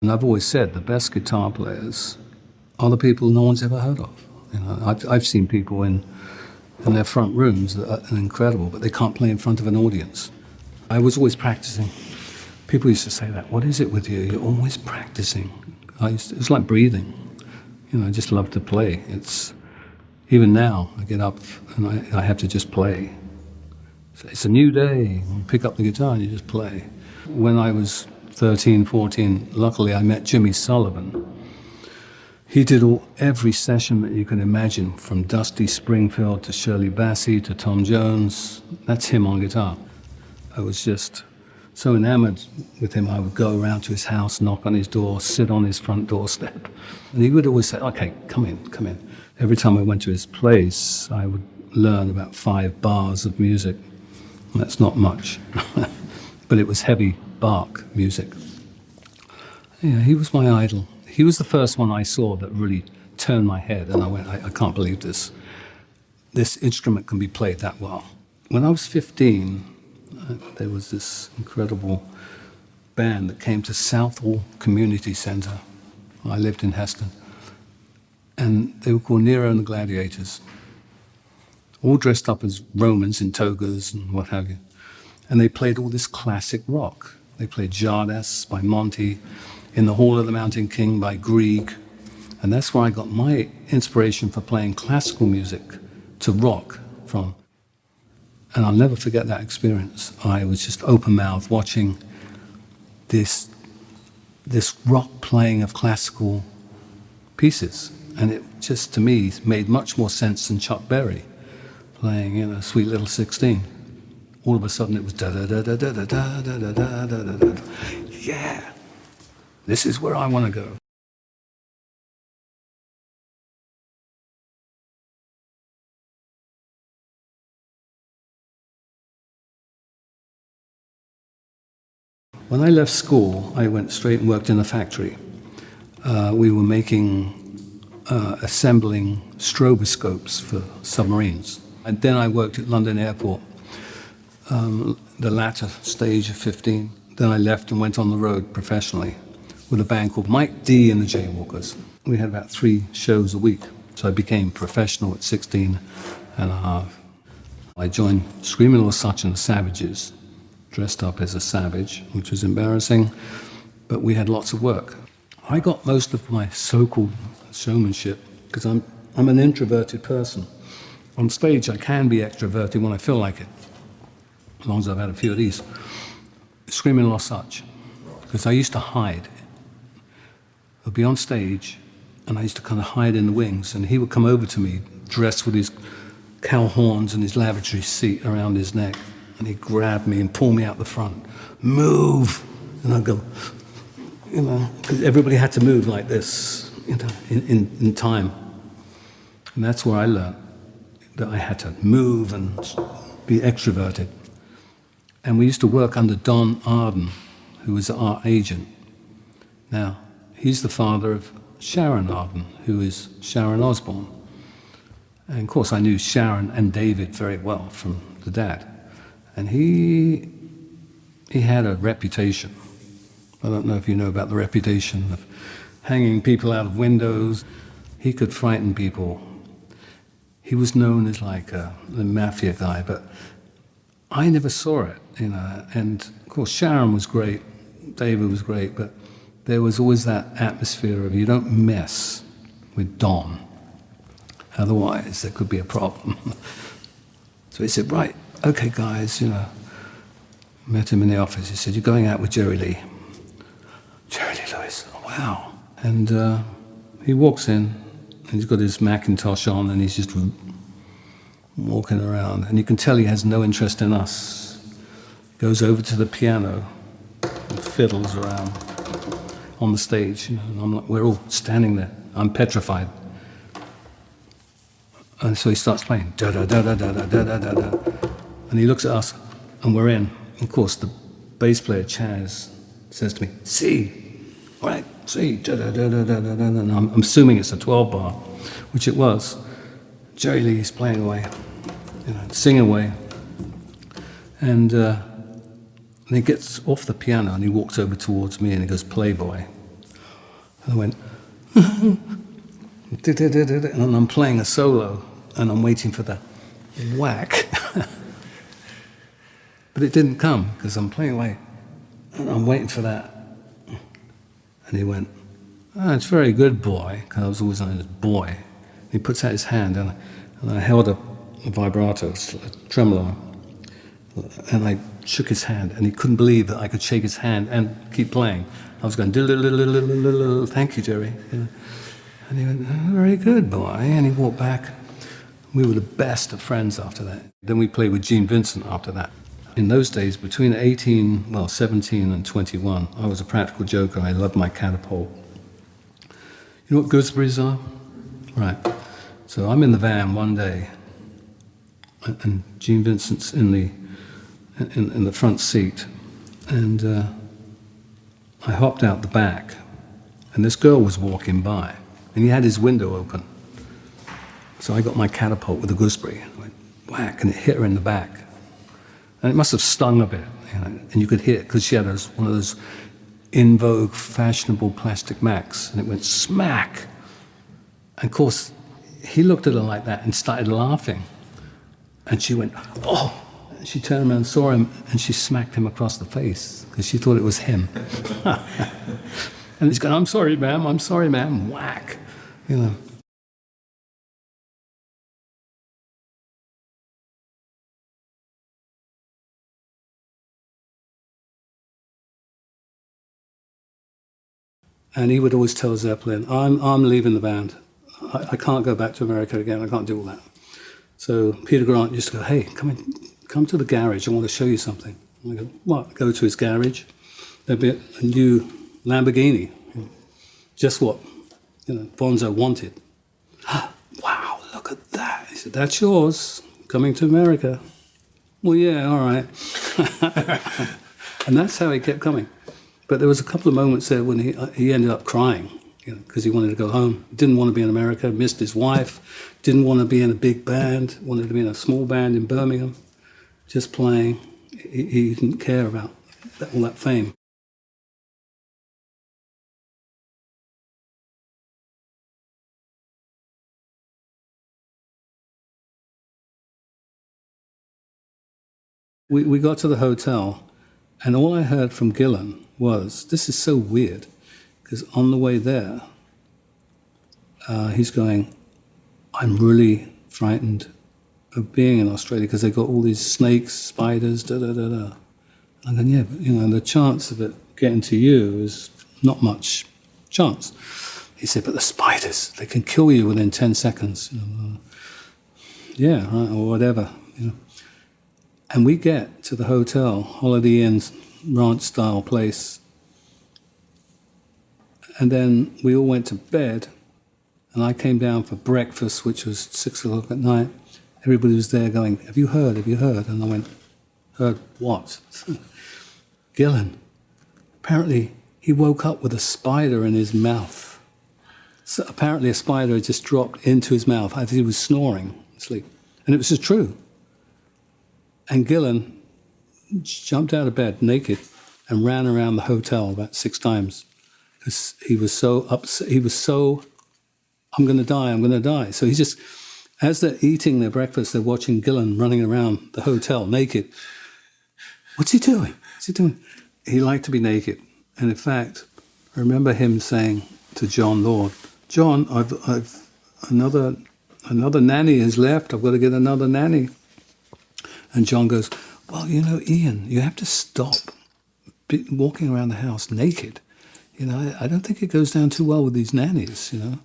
And I've always said the best guitar players are the people no one's ever heard of. You know, I've seen people in their front rooms that are incredible, but they can't play in front of an audience. I was always practicing. People used to say that, what is it with you? You're always practicing. It was like breathing. You know, I just love to play. Even now, I get up and I have to just play. It's a new day. You pick up the guitar and you just play. When I was 13, 14, luckily I met Jimmy Sullivan. He did every session that you can imagine, from Dusty Springfield to Shirley Bassey to Tom Jones. That's him on guitar. I was just so enamored with him. I would go around to his house, knock on his door, sit on his front doorstep. And he would always say, okay, come in, come in. Every time I went to his place, I would learn about 5 bars of music. That's not much, but it was heavy Bach music. Yeah, he was my idol. He was the first one I saw that really turned my head, and I went, I can't believe this. This instrument can be played that well. When I was 15, there was this incredible band that came to Southall Community Centre. I lived in Heston. And they were called Nero and the Gladiators, all dressed up as Romans in togas and what have you. And they played all this classic rock. They played Jardas by Monty, In the Hall of the Mountain King by Grieg. And that's where I got my inspiration for playing classical music to rock from. And I'll never forget that experience. I was just open-mouthed watching this rock playing of classical pieces. And it just, to me, made much more sense than Chuck Berry playing, you know, Sweet Little 16. All of a sudden it was da-da-da-da-da-da-da-da-da-da-da-da. Yeah, this is where I want to go. When I left school, I went straight and worked in a factory. We were assembling stroboscopes for submarines. And then I worked at London Airport, the latter stage of 15. Then I left and went on the road professionally with a band called Mike D and the Jaywalkers. We had about 3 shows a week, so I became professional at 16 and a half. I joined Screaming Little Such and the Savages, dressed up as a savage, which was embarrassing, but we had lots of work. I got most of my so-called showmanship because I'm an introverted person. On stage, I can be extroverted when I feel like it, as long as I've had a few of these. Screaming Little Such, because I used to hide. I'd be on stage, and I used to kind of hide in the wings, and he would come over to me, dressed with his cow horns and his lavatory seat around his neck, and he'd grab me and pull me out the front. Move! And I'd go, you know, because everybody had to move like this, you know, in time. And that's where I learned that I had to move and be extroverted. And we used to work under Don Arden, who was our agent. Now, he's the father of Sharon Arden, who is Sharon Osbourne. And of course, I knew Sharon and David very well from the dad. And he had a reputation. I don't know if you know about the reputation of hanging people out of windows. He could frighten people. He was known as like the mafia guy, but I never saw it, you know. And of course, Sharon was great, David was great, but there was always that atmosphere of you don't mess with Don. Otherwise, there could be a problem. So he said, right, okay, guys, you know. Met him in the office. He said, you're going out with Jerry Lee. Jerry Lee Lewis, oh, wow. And he walks in, and he's got his Macintosh on, and he's just walking around. And you can tell he has no interest in us. Goes over to the piano and fiddles around on the stage. You know, and I'm like, we're all standing there. I'm petrified. And so he starts playing, da-da-da-da-da-da-da-da-da. And he looks at us, and we're in. Of course, the bass player, Chaz, says to me, C, right, C, da-da-da-da-da-da-da. And I'm assuming it's a 12-bar, which it was. Jerry Lee's playing away, you know, singing away. And he gets off the piano, and he walks over towards me, and he goes, Playboy. And I went, and I'm playing a solo, and I'm waiting for the whack. But it didn't come, because I'm playing away, and I'm waiting for that. And he went, oh, it's very good, boy, because I was always known as boy. And he puts out his hand, and I held a vibrato, a tremolo, and I shook his hand, and he couldn't believe that I could shake his hand and keep playing. I was going, thank you, Jerry. And he went, oh, very good, boy. And he walked back. We were the best of friends after that. Then we played with Gene Vincent after that. In those days, between 17 and 21, I was a practical joker. I loved my catapult. You know what gooseberries are? Right. So I'm in the van one day, and Gene Vincent's in the front seat, and I hopped out the back and this girl was walking by, and he had his window open. So I got my catapult with a gooseberry, and went whack, and it hit her in the back. And it must have stung a bit, you know, and you could hear it, because she had one of those in vogue, fashionable plastic Macs, and it went smack. And of course, he looked at her like that and started laughing. And she went, oh! And she turned around and saw him, and she smacked him across the face, because she thought it was him. And he's going, I'm sorry, ma'am, whack, you know. And he would always tell Zeppelin, I'm leaving the band. I can't go back to America again. I can't do all that. So Peter Grant used to go, hey, come to the garage. I want to show you something. And I go, what? Go to his garage. There'd be a new Lamborghini. Just what, you know, Bonzo wanted. Wow, look at that. He said, that's yours. Coming to America. Well, yeah, all right. And that's how he kept coming. But there was a couple of moments there when he ended up crying, you know, because he wanted to go home. He didn't want to be in America, missed his wife, didn't want to be in a big band, wanted to be in a small band in Birmingham, just playing. He didn't care about all that fame. We got to the hotel, and all I heard from Gillan was, this is so weird, because on the way there, he's going, I'm really frightened of being in Australia because they've got all these snakes, spiders, da-da-da-da. I'm going, yeah, but, you know, the chance of it getting to you is not much chance. He said, but the spiders, they can kill you within 10 seconds. You know, yeah, right, or whatever, you know. And we get to the hotel, Holiday Inn, ranch-style place, and then we all went to bed, and I came down for breakfast, which was 6 o'clock at night. Everybody was there going, have you heard, have you heard? And I went, heard what? Gillan, apparently he woke up with a spider in his mouth. So apparently a spider had just dropped into his mouth as he was snoring, asleep. And it was just true. And Gillan jumped out of bed naked and ran around the hotel about 6 times because he was so upset. He was so, I'm going to die, I'm going to die. So he's just, as they're eating their breakfast, they're watching Gillan running around the hotel naked. What's he doing? What's he doing? He liked to be naked. And in fact, I remember him saying to John Lord, John, I've another nanny has left. I've got to get another nanny. And John goes, well, you know, Ian, you have to stop walking around the house naked. You know, I don't think it goes down too well with these nannies, you know.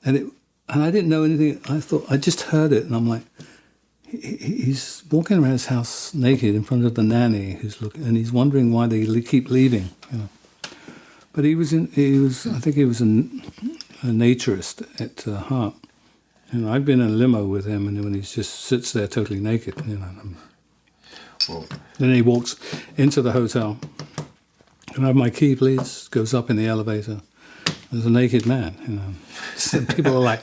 And I didn't know anything. I just heard it, and I'm like, he's walking around his house naked in front of the nanny who's looking, and he's wondering why they keep leaving, you know. But I think he was a naturist at heart. You know, I've been in a limo with him, and when he just sits there totally naked, you know. Well, then he walks into the hotel. Can I have my key, please? Goes up in the elevator. There's a naked man, you know. So people are like,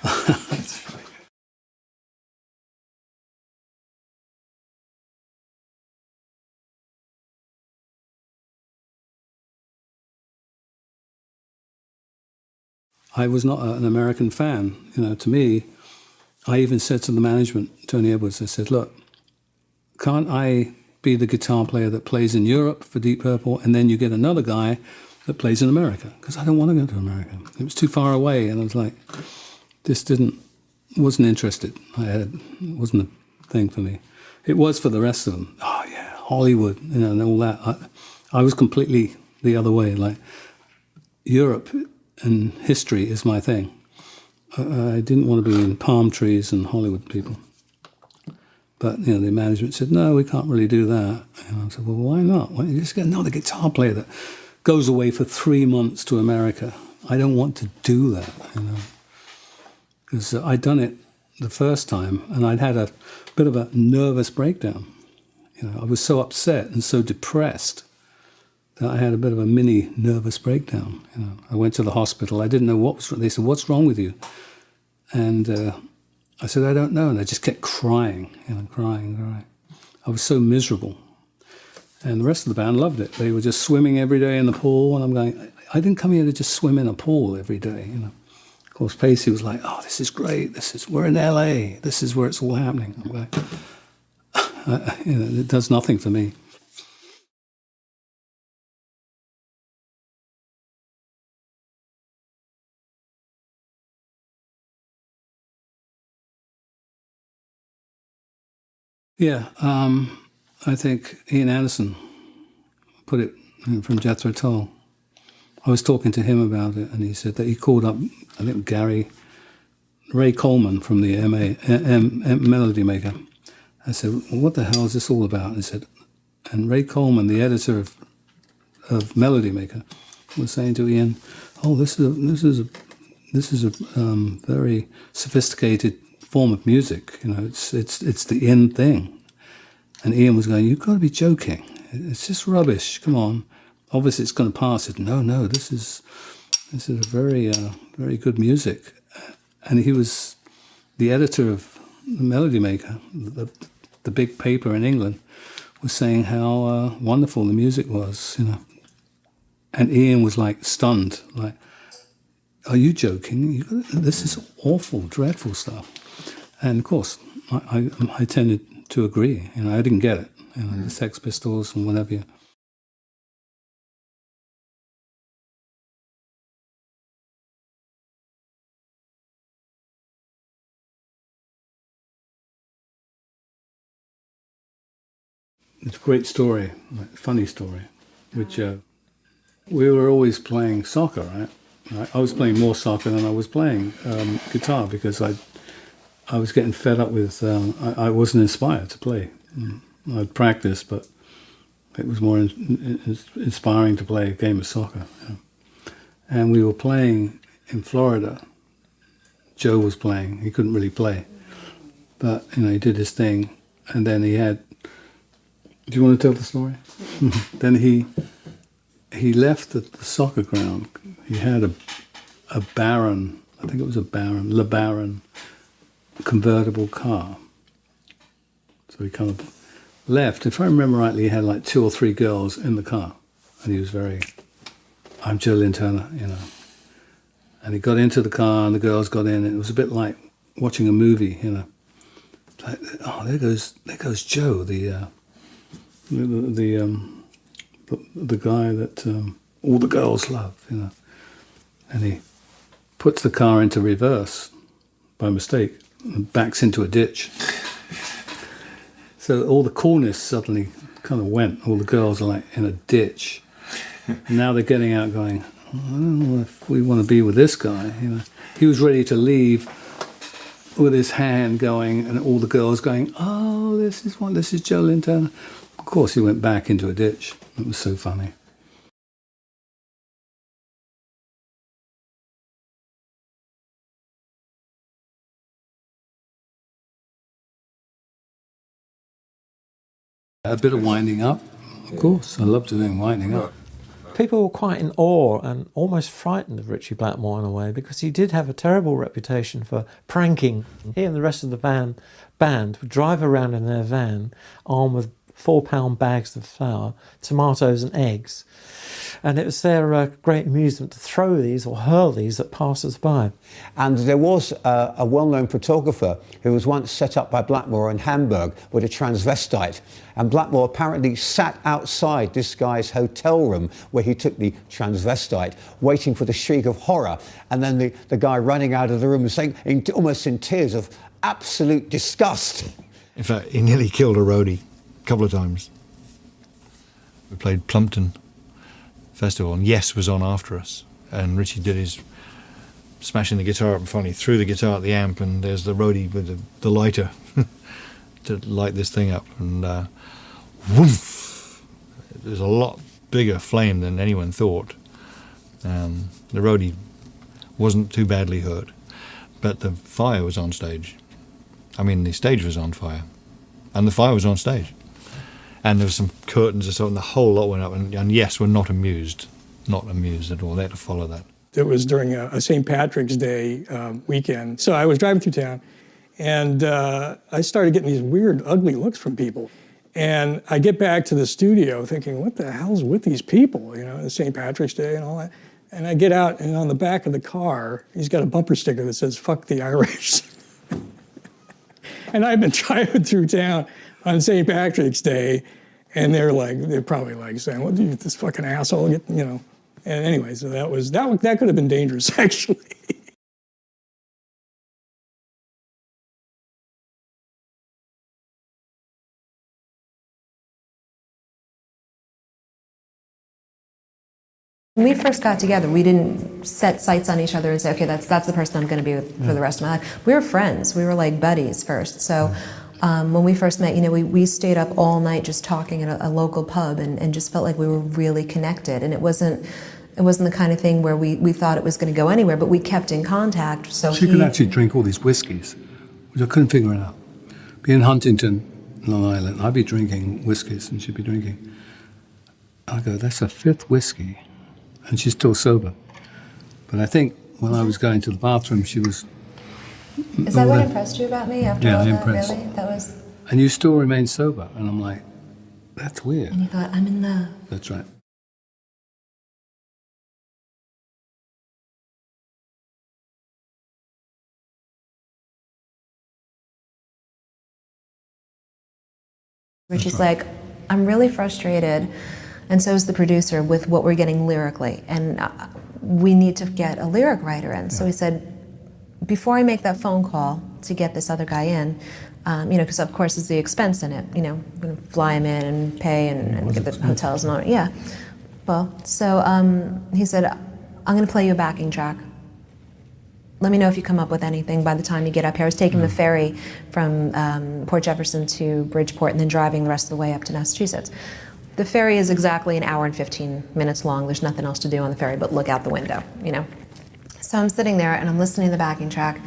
that's funny. I was not an American fan. You know, to me, I even said to the management, Tony Edwards, I said, look, can't I be the guitar player that plays in Europe for Deep Purple, and then you get another guy that plays in America? Because I don't want to go to America. It was too far away, and I was like, wasn't interested. It wasn't a thing for me. It was for the rest of them. Oh yeah, Hollywood, you know, and all that. I was completely the other way. Like, Europe and history is my thing. I didn't want to be in palm trees and Hollywood people. But, you know, the management said, no, we can't really do that. And I said, well, why not? Why don't you just get another guitar player that goes away for 3 months to America? I don't want to do that, you know. Because I'd done it the first time, and I'd had a bit of a nervous breakdown. You know, I was so upset and so depressed that I had a bit of a mini nervous breakdown. You know, I went to the hospital. I didn't know what was wrong. They said, "What's wrong with you?" And I said, "I don't know." And I just kept crying, crying. I was so miserable. And the rest of the band loved it. They were just swimming every day in the pool. And I'm going, I didn't come here to just swim in a pool every day, you know. Of course, Pacey was like, "Oh, this is great. We're in LA. This is where it's all happening." I'm like, you know, it does nothing for me. Yeah, I think Ian Anderson put it from Jethro Tull. I was talking to him about it, and he said that he called up, I think, Ray Coleman from the Melody Maker. I said, "Well, what the hell is this all about?" And he said, and Ray Coleman, the editor of Melody Maker, was saying to Ian, "Oh, this is a very sophisticated form of music. You know, it's the in thing." And Ian was going, "You've got to be joking. It's just rubbish. Come on. Obviously, it's going to pass." I said, No. This is a very good music." And he was the editor of the Melody Maker, the big paper in England, was saying how wonderful the music was, you know. And Ian was like stunned, like, "Are you joking? This is awful, dreadful stuff." And of course, I tended to agree. You know, I didn't get it. You know, the Sex Pistols and whatever. It's a great story, funny story, which we were always playing soccer, right? I was playing more soccer than I was playing guitar because I was getting fed up with, I wasn't inspired to play. I'd practice, but it was more inspiring to play a game of soccer. You know? And we were playing in Florida. Joe was playing. He couldn't really play, but you know, he did his thing, and then he had. Do you want to tell the story? Then he left the soccer ground. He had a Baron, I think it was a Baron, LeBaron convertible car. So he kind of left. If I remember rightly, he had like 2 or 3 girls in the car. And he was very, "I'm Joe Lynn Turner," you know. And he got into the car and the girls got in. And it was a bit like watching a movie, you know. Like, oh, there goes Joe, the guy that all the girls love, you know. And he puts the car into reverse by mistake and backs into a ditch. So all the coolness suddenly kind of went. All the girls are like in a ditch. And now they're getting out going, "I don't know if we want to be with this guy." You know, he was ready to leave with his hand going, and all the girls going, "Oh, this is Joe Lynn Turner." Of course, he went back into a ditch. It was so funny. A bit of winding up, of course. I love doing winding up. People were quite in awe and almost frightened of Ritchie Blackmore in a way, because he did have a terrible reputation for pranking. He and the rest of the band would drive around in their van armed with 4-pound bags of flour, tomatoes and eggs. And it was their great amusement to throw these or hurl these at passers-by. And there was a well-known photographer who was once set up by Blackmore in Hamburg with a transvestite. And Blackmore apparently sat outside this guy's hotel room where he took the transvestite, waiting for the shriek of horror. And then the guy running out of the room saying, almost in tears of absolute disgust. In fact, he nearly killed a roadie a couple of times. We played Plumpton Festival, and Yes was on after us, and Ritchie did his smashing the guitar up and finally threw the guitar at the amp, and there's the roadie with the lighter to light this thing up, and woof! There's a lot bigger flame than anyone thought. The roadie wasn't too badly hurt, but the fire was on stage. I mean, the stage was on fire, and the fire was on stage. and there were some curtains or so, and the whole lot went up. And yes, we're not amused at all. They had to follow that. It was during a St. Patrick's Day weekend. So I was driving through town, and I started getting these weird, ugly looks from people. And I get back to the studio thinking, what the hell's with these people? You know, it's St. Patrick's Day and all that. And I get out, and on the back of the car, he's got a bumper sticker that says, "Fuck the Irish." And I've been driving through town on St. Patrick's Day, and they're probably like saying, "What, you, this fucking asshole?" You know. And anyway, so that could have been dangerous, actually. When we first got together, we didn't set sights on each other and say, okay, that's the person I'm going to be with for the rest of my life. We were friends. We were like buddies first. So when we first met, you know, we stayed up all night just talking at a local pub and just felt like we were really connected. And it wasn't the kind of thing where we thought it was going to go anywhere, but we kept in contact. So she could actually drink all these whiskies, which I couldn't figure out. Be in Huntington, Long Island, I'd be drinking whiskies and she'd be drinking. I go, that's her fifth whiskey. And she's still sober. But I think when I was going to the bathroom, she was... Is that what impressed you about me after all that, impressed. really? That was... And you still remain sober. And I'm like, that's weird. And you thought, I'm in love. That's right. Richie's like, I'm really frustrated, and so is the producer, with what we're getting lyrically, and we need to get a lyric writer in. So he said, before I make that phone call to get this other guy in, you know, because of course there's the expense in it, you know, I'm going to fly him in and pay and get the hotels and all. Yeah. Well, so he said, I'm going to play you a backing track. Let me know if you come up with anything by the time you get up here. I was taking the ferry from Port Jefferson to Bridgeport and then driving the rest of the way up to Massachusetts. The ferry is exactly an hour and 15 minutes long. There's nothing else to do on the ferry but look out the window, you know. So I'm sitting there and I'm listening to the backing track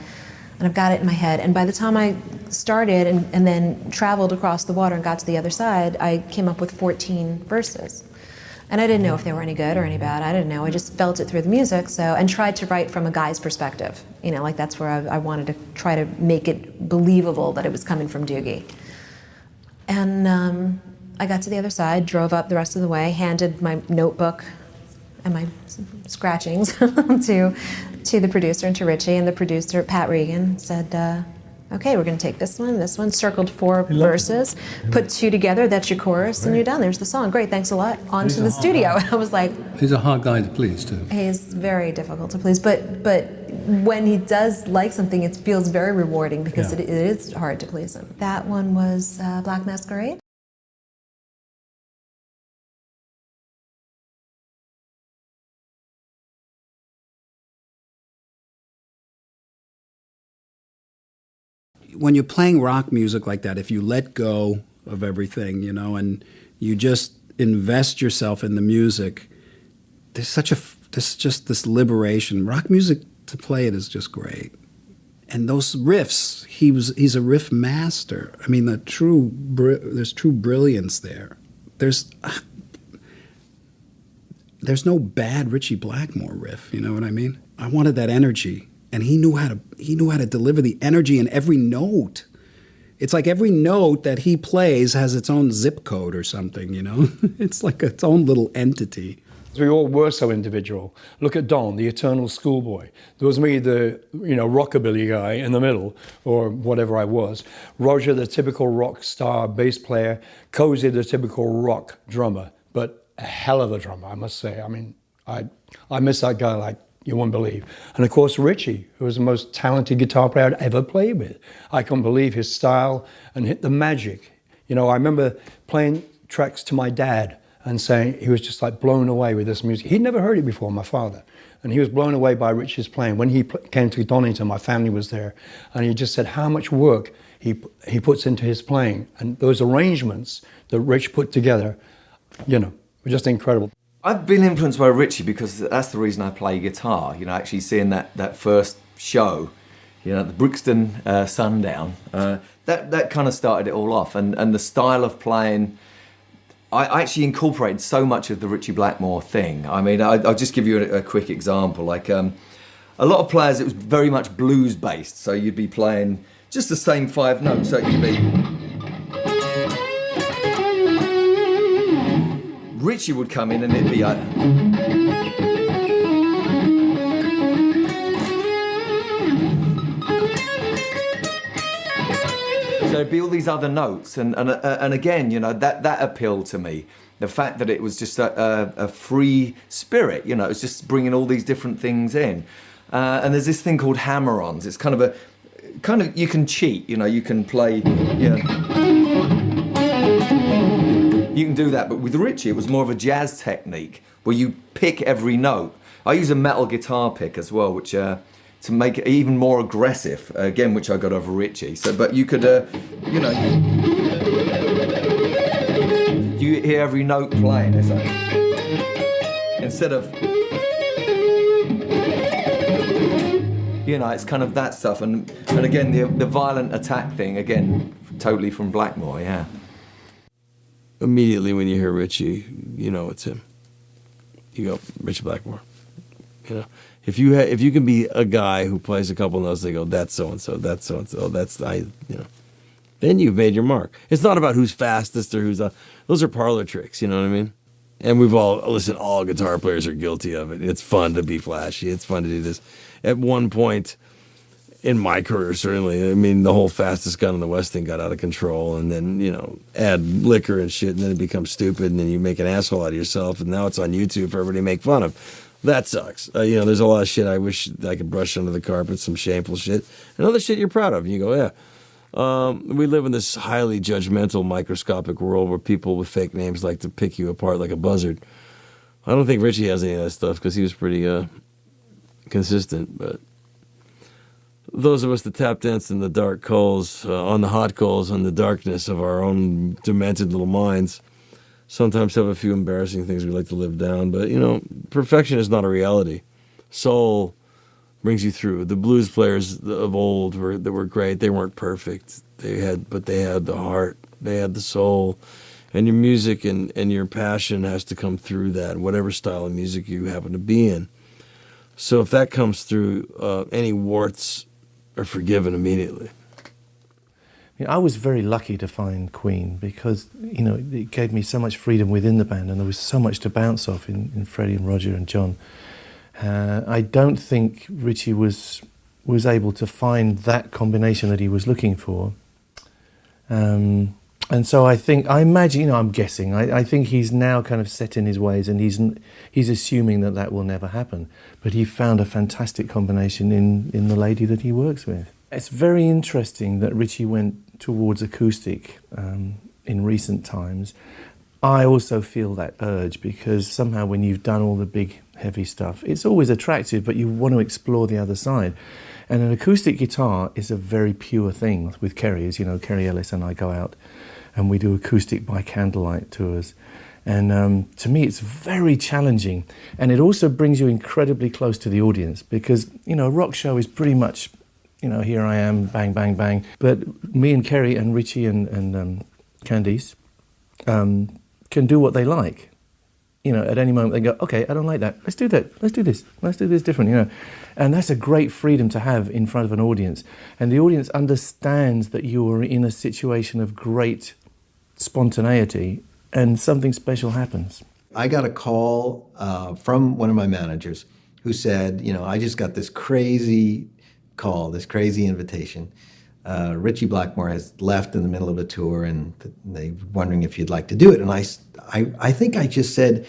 and I've got it in my head. And by the time I started and then traveled across the water and got to the other side, I came up with 14 verses. And I didn't know if they were any good or any bad. I didn't know. I just felt it through the music, and tried to write from a guy's perspective. You know, like that's where I wanted to try to make it believable that it was coming from Doogie. And I got to the other side, drove up the rest of the way, handed my notebook and my scratchings to the producer and to Richie. And the producer, Pat Regan, said, okay, we're going to take this one, circled 4 verses, put 2 together, that's your chorus, and you're done. There's the song. Great, thanks a lot. On to the studio. I was like... He's a hard guy to please, too. He's very difficult to please, but when he does like something, it feels very rewarding because it is hard to please him. That one was Black Masquerade. When you're playing rock music like that, if you let go of everything, you know, and you just invest yourself in the music, there's just this liberation. Rock music, to play it is just great. And those riffs, he's a riff master. I mean, there's true brilliance there. There's no bad Ritchie Blackmore riff, you know what I mean? I wanted that energy. And he knew how to deliver the energy in every note. It's like every note that he plays has its own zip code or something, you know? It's like its own little entity. We all were so individual. Look at Don, the eternal schoolboy. There was me, the rockabilly guy in the middle, or whatever I was. Roger, the typical rock star bass player. Cozy, the typical rock drummer. But a hell of a drummer, I must say. I mean, I miss that guy like you won't believe. And of course, Richie, who was the most talented guitar player I'd ever played with. I couldn't believe his style and the magic. You know, I remember playing tracks to my dad and saying he was just like blown away with this music. He'd never heard it before, my father. And he was blown away by Richie's playing. When he came to Donington, my family was there. And he just said how much work he puts into his playing. And those arrangements that Rich put together, you know, were just incredible. I've been influenced by Richie because that's the reason I play guitar. You know, actually seeing that first show, you know, the Brixton Sundown, that kind of started it all off. And the style of playing I actually incorporated so much of the Ritchie Blackmore thing. I mean, I'll just give you a quick example. Like a lot of players, it was very much blues based. So you'd be playing just the same 5 notes. So you'd be... Ritchie would come in and it'd be like... So it'd be all these other notes, and again, you know, that appealed to me. The fact that it was just a free spirit, you know, it was just bringing all these different things in. And there's this thing called hammer-ons. It's kind of you can cheat, you know, you can play, you know, you can do that. But with Ritchie, it was more of a jazz technique where you pick every note. I use a metal guitar pick as well, which to make it even more aggressive, again, which I got over Ritchie. So, but you could, you know, you hear every note playing. It's like, instead of, you know, it's kind of that stuff. And again, the violent attack thing, again, totally from Blackmore, yeah. Immediately when you hear Ritchie, you know it's him. You go, Ritchie Blackmore, you know. If you can be a guy who plays a couple notes, they go, that's so and so, that's so and so, you know. Then you've made your mark. It's not about who's fastest or who's those are parlor tricks, you know what I mean? And we've all guitar players are guilty of it. It's fun to be flashy. It's fun to do this. At one point in my career, certainly, I mean, the whole fastest gun in the West thing got out of control, and then, you know, add liquor and shit, and then it becomes stupid, and then you make an asshole out of yourself, and now it's on YouTube for everybody to make fun of. That sucks. You know, there's a lot of shit I wish I could brush under the carpet, some shameful shit, and other shit you're proud of. And you go, yeah. We live in this highly judgmental, microscopic world where people with fake names like to pick you apart like a buzzard. I don't think Ritchie has any of that stuff because he was pretty consistent. But those of us that tap dance in the dark coals, on the hot coals, in the darkness of our own demented little minds, sometimes have a few embarrassing things we like to live down. But, you know, perfection is not a reality. Soul brings you through. The blues players of old that were great. They weren't perfect. But they had the heart. They had the soul. And your music and your passion has to come through that, whatever style of music you happen to be in. So if that comes through, any warts are forgiven immediately. I was very lucky to find Queen because, you know, it gave me so much freedom within the band and there was so much to bounce off in Freddie and Roger and John. I don't think Ritchie was able to find that combination that he was looking for. And so I imagine, you know, I'm guessing, I think he's now kind of set in his ways and he's assuming that will never happen. But he found a fantastic combination in the lady that he works with. It's very interesting that Ritchie went towards acoustic in recent times. I also feel that urge because somehow when you've done all the big heavy stuff, it's always attractive, but you want to explore the other side. And an acoustic guitar is a very pure thing with Kerry. As you know, Kerry Ellis and I go out and we do acoustic by candlelight tours. And to me, it's very challenging. And it also brings you incredibly close to the audience because, you know, a rock show is pretty much, you know, here I am, bang, bang, bang. But me and Kerry and Ritchie and Candice can do what they like. You know, at any moment they go, okay, I don't like that. Let's do that. Let's do this. Let's do this different, you know. And that's a great freedom to have in front of an audience. And the audience understands that you're in a situation of great spontaneity and something special happens. I got a call from one of my managers who said, you know, I just got this crazy call, this crazy invitation. Ritchie Blackmore has left in the middle of a tour and they're wondering if you'd like to do it. And I think I just said,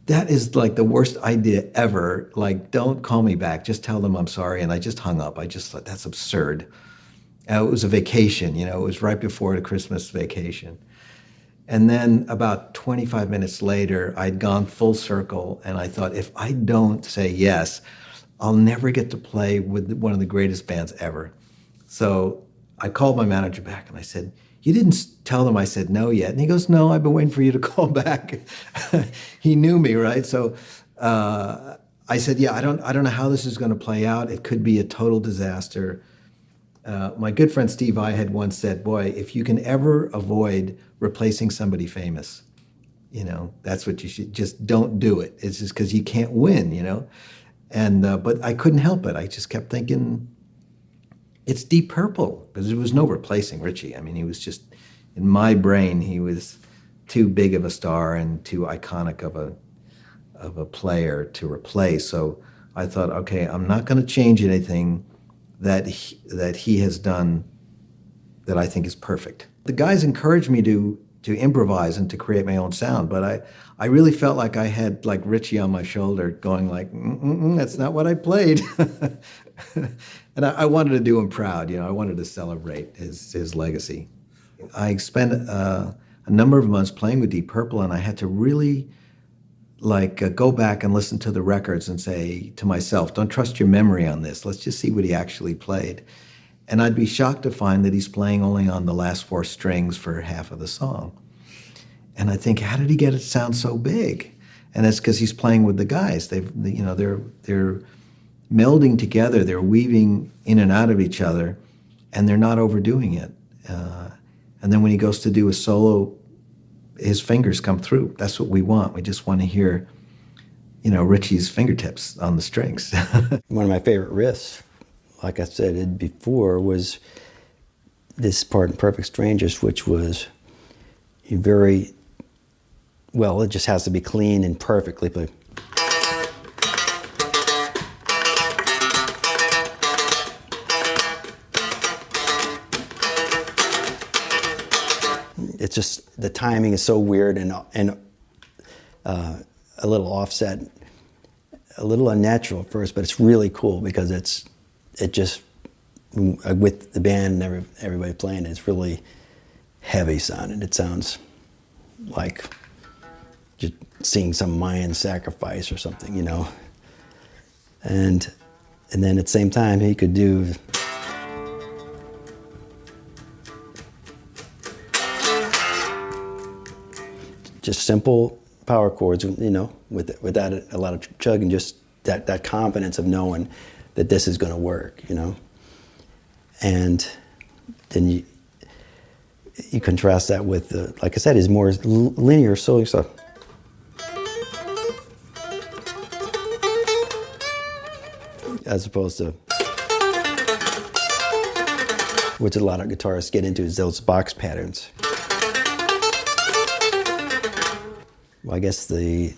that is like the worst idea ever. Like, don't call me back. Just tell them I'm sorry. And I just hung up. I just thought, that's absurd. It was a vacation, you know, it was right before the Christmas vacation. And then about 25 minutes later, I'd gone full circle and I thought, if I don't say yes, I'll never get to play with one of the greatest bands ever. So I called my manager back and I said, you didn't tell them I said no yet. And he goes, no, I've been waiting for you to call back. He knew me, right? So I said, yeah, I don't know how this is going to play out. It could be a total disaster. My good friend Steve Vai had once said, boy, if you can ever avoid replacing somebody famous, You know, that's what you should, just don't do it. It's just because you can't win, you know? And, but I couldn't help it. I just kept thinking, it's Deep Purple, because there was no replacing Richie. I mean, he was just, in my brain, he was too big of a star and too iconic of a player to replace. So I thought, okay, I'm not going to change anything that he has done that I think is perfect. The guys encouraged me to improvise and to create my own sound, but I really felt like I had like Richie on my shoulder going like, that's not what I played. And I wanted to do him proud, you know, I wanted to celebrate his legacy. I spent a number of months playing with Deep Purple, and I had to really go back and listen to the records and say to myself, don't trust your memory on this, let's just see what he actually played. And I'd be shocked to find that he's playing only on the last 4 strings for half of the song. And I think, how did he get it to sound so big? And it's because he's playing with the guys. They're melding together, they're weaving in and out of each other, and they're not overdoing it. And then when he goes to do a solo, his fingers come through. That's what we want. We just want to hear, you know, Richie's fingertips on the strings. One of my favorite riffs, like I said before, was this part in Perfect Strangers, which was very, well, it just has to be clean and perfectly played. It's just, the timing is so weird and a little offset, a little unnatural at first, but it's really cool because it just, with the band and everybody playing, it's really heavy sounding. It sounds like just seeing some Mayan sacrifice or something, you know. And then at the same time, he could do just simple power chords, you know, without a lot of chugging, just that confidence of knowing that this is going to work, you know. And then you contrast that with, like I said, his more linear solo stuff. As opposed to, which a lot of guitarists get into, is those box patterns. Well, I guess the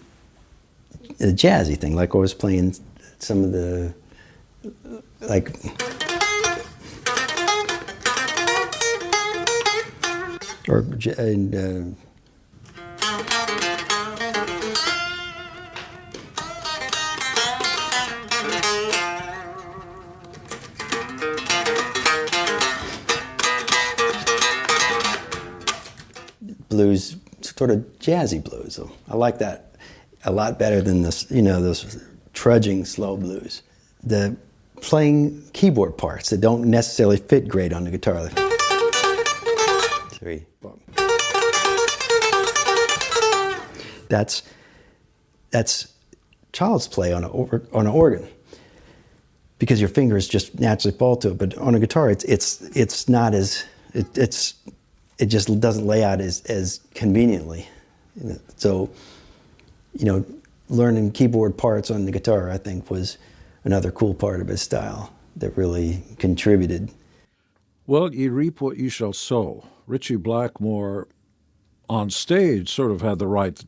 jazzy thing, like I was playing some of the, like, blues, sort of jazzy blues. So I like that a lot better than this, you know, those trudging slow blues. The playing keyboard parts that don't necessarily fit great on the guitar. 3, 4. That's child's play on an organ, because your fingers just naturally fall to it. But on a guitar, it's not as it just doesn't lay out as conveniently. So, you know, learning keyboard parts on the guitar, I think, was another cool part of his style that really contributed. Well, you reap what you shall sow. Ritchie Blackmore on stage sort of had the right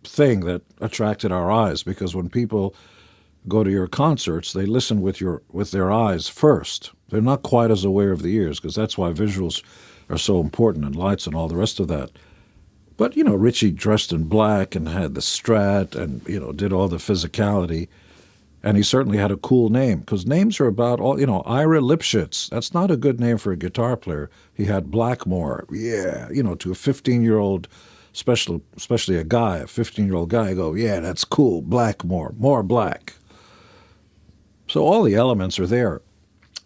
thing that attracted our eyes, because when people go to your concerts, they listen with their eyes first. They're not quite as aware of the ears, because that's why visuals are so important, and lights and all the rest of that. But, you know, Ritchie dressed in black and had the Strat and, you know, did all the physicality. And he certainly had a cool name, because names are about all, you know, Ira Lipschitz. That's not a good name for a guitar player. He had Blackmore. Yeah, you know, to a 15-year-old, especially a guy, a 15-year-old guy, go, yeah, that's cool, Blackmore, more black. So all the elements are there.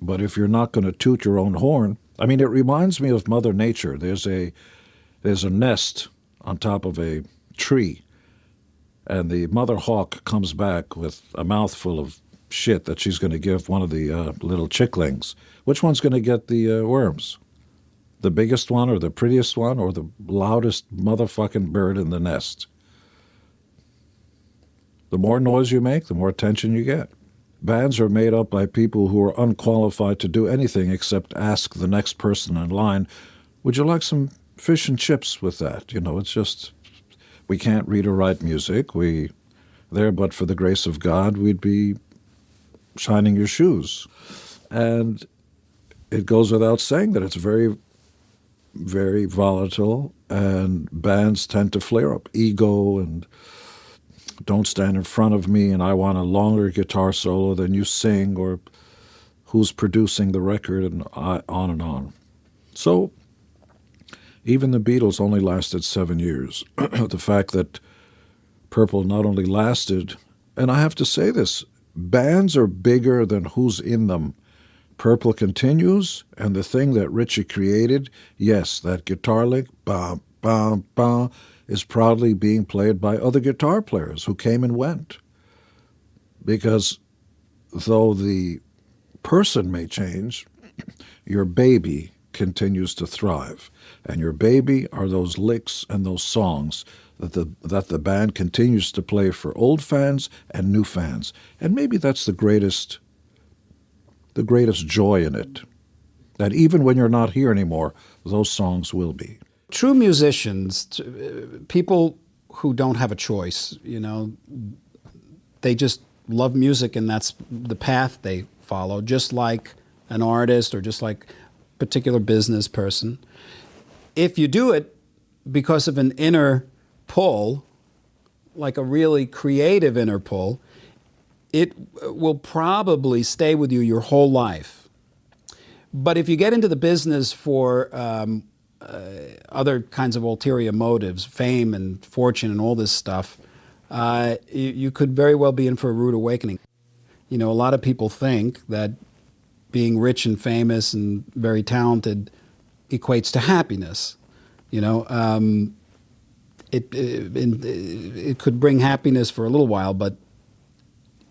But if you're not going to toot your own horn, I mean, it reminds me of Mother Nature. There's a nest on top of a tree, and the mother hawk comes back with a mouthful of shit that she's going to give one of the little chicklings. Which one's going to get the worms? the biggest one or the prettiest one or the loudest motherfucking bird in the nest. The more noise you make, the more attention you get. Bands are made up by people who are unqualified to do anything except ask the next person in line, would you like some fish and chips with that? You know, it's just, we can't read or write music. But for the grace of God, we'd be shining your shoes. And it goes without saying that it's very, very volatile, and bands tend to flare up. Ego and don't stand in front of me, and I want a longer guitar solo than you sing, or who's producing the record, and on and on. So even the Beatles only lasted 7 years. The fact that Purple not only lasted, and I have to say this, bands are bigger than who's in them. Purple continues, and the thing that Ritchie created, yes, that guitar lick, bam, bam, bam, is proudly being played by other guitar players who came and went. Because though the person may change, your baby continues to thrive. And your baby are those licks and those songs that the band continues to play for old fans and new fans. And maybe that's the greatest joy in it, that even when you're not here anymore, those songs will be. True musicians, people who don't have a choice, you know, they just love music and that's the path they follow, just like an artist or just like a particular business person. If you do it because of an inner pull, like a really creative inner pull, it will probably stay with you your whole life. But if you get into the business for other kinds of ulterior motives, fame and fortune and all this stuff, you could very well be in for a rude awakening. You know, a lot of people think that being rich and famous and very talented equates to happiness. You know, it could bring happiness for a little while, but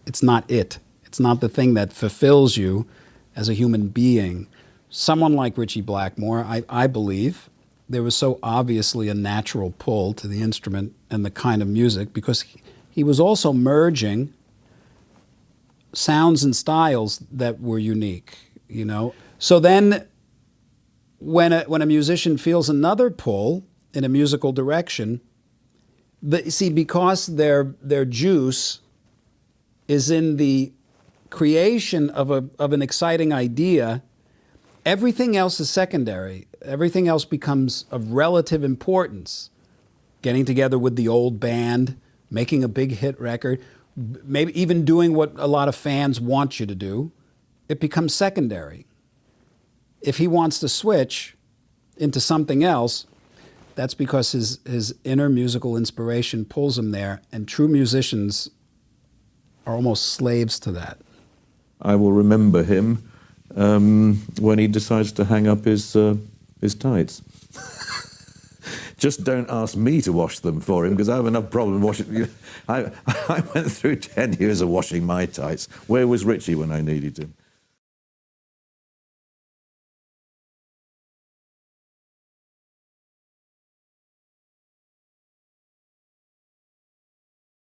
it's not it. It's not the thing that fulfills you as a human being. Someone like Ritchie Blackmore, I believe, there was so obviously a natural pull to the instrument and the kind of music because he was also merging sounds and styles that were unique, you know. So then when a musician feels another pull in a musical direction, because their juice is in the creation of an exciting idea, everything else is secondary. Everything else becomes of relative importance. Getting together with the old band, making a big hit record, maybe even doing what a lot of fans want you to do, it becomes secondary. If he wants to switch into something else, that's because his inner musical inspiration pulls him there, and true musicians are almost slaves to that. I will remember him when he decides to hang up his tights. Just don't ask me to wash them for him, because I have enough problem washing. I went through 10 years of washing my tights. Where was Ritchie when I needed him?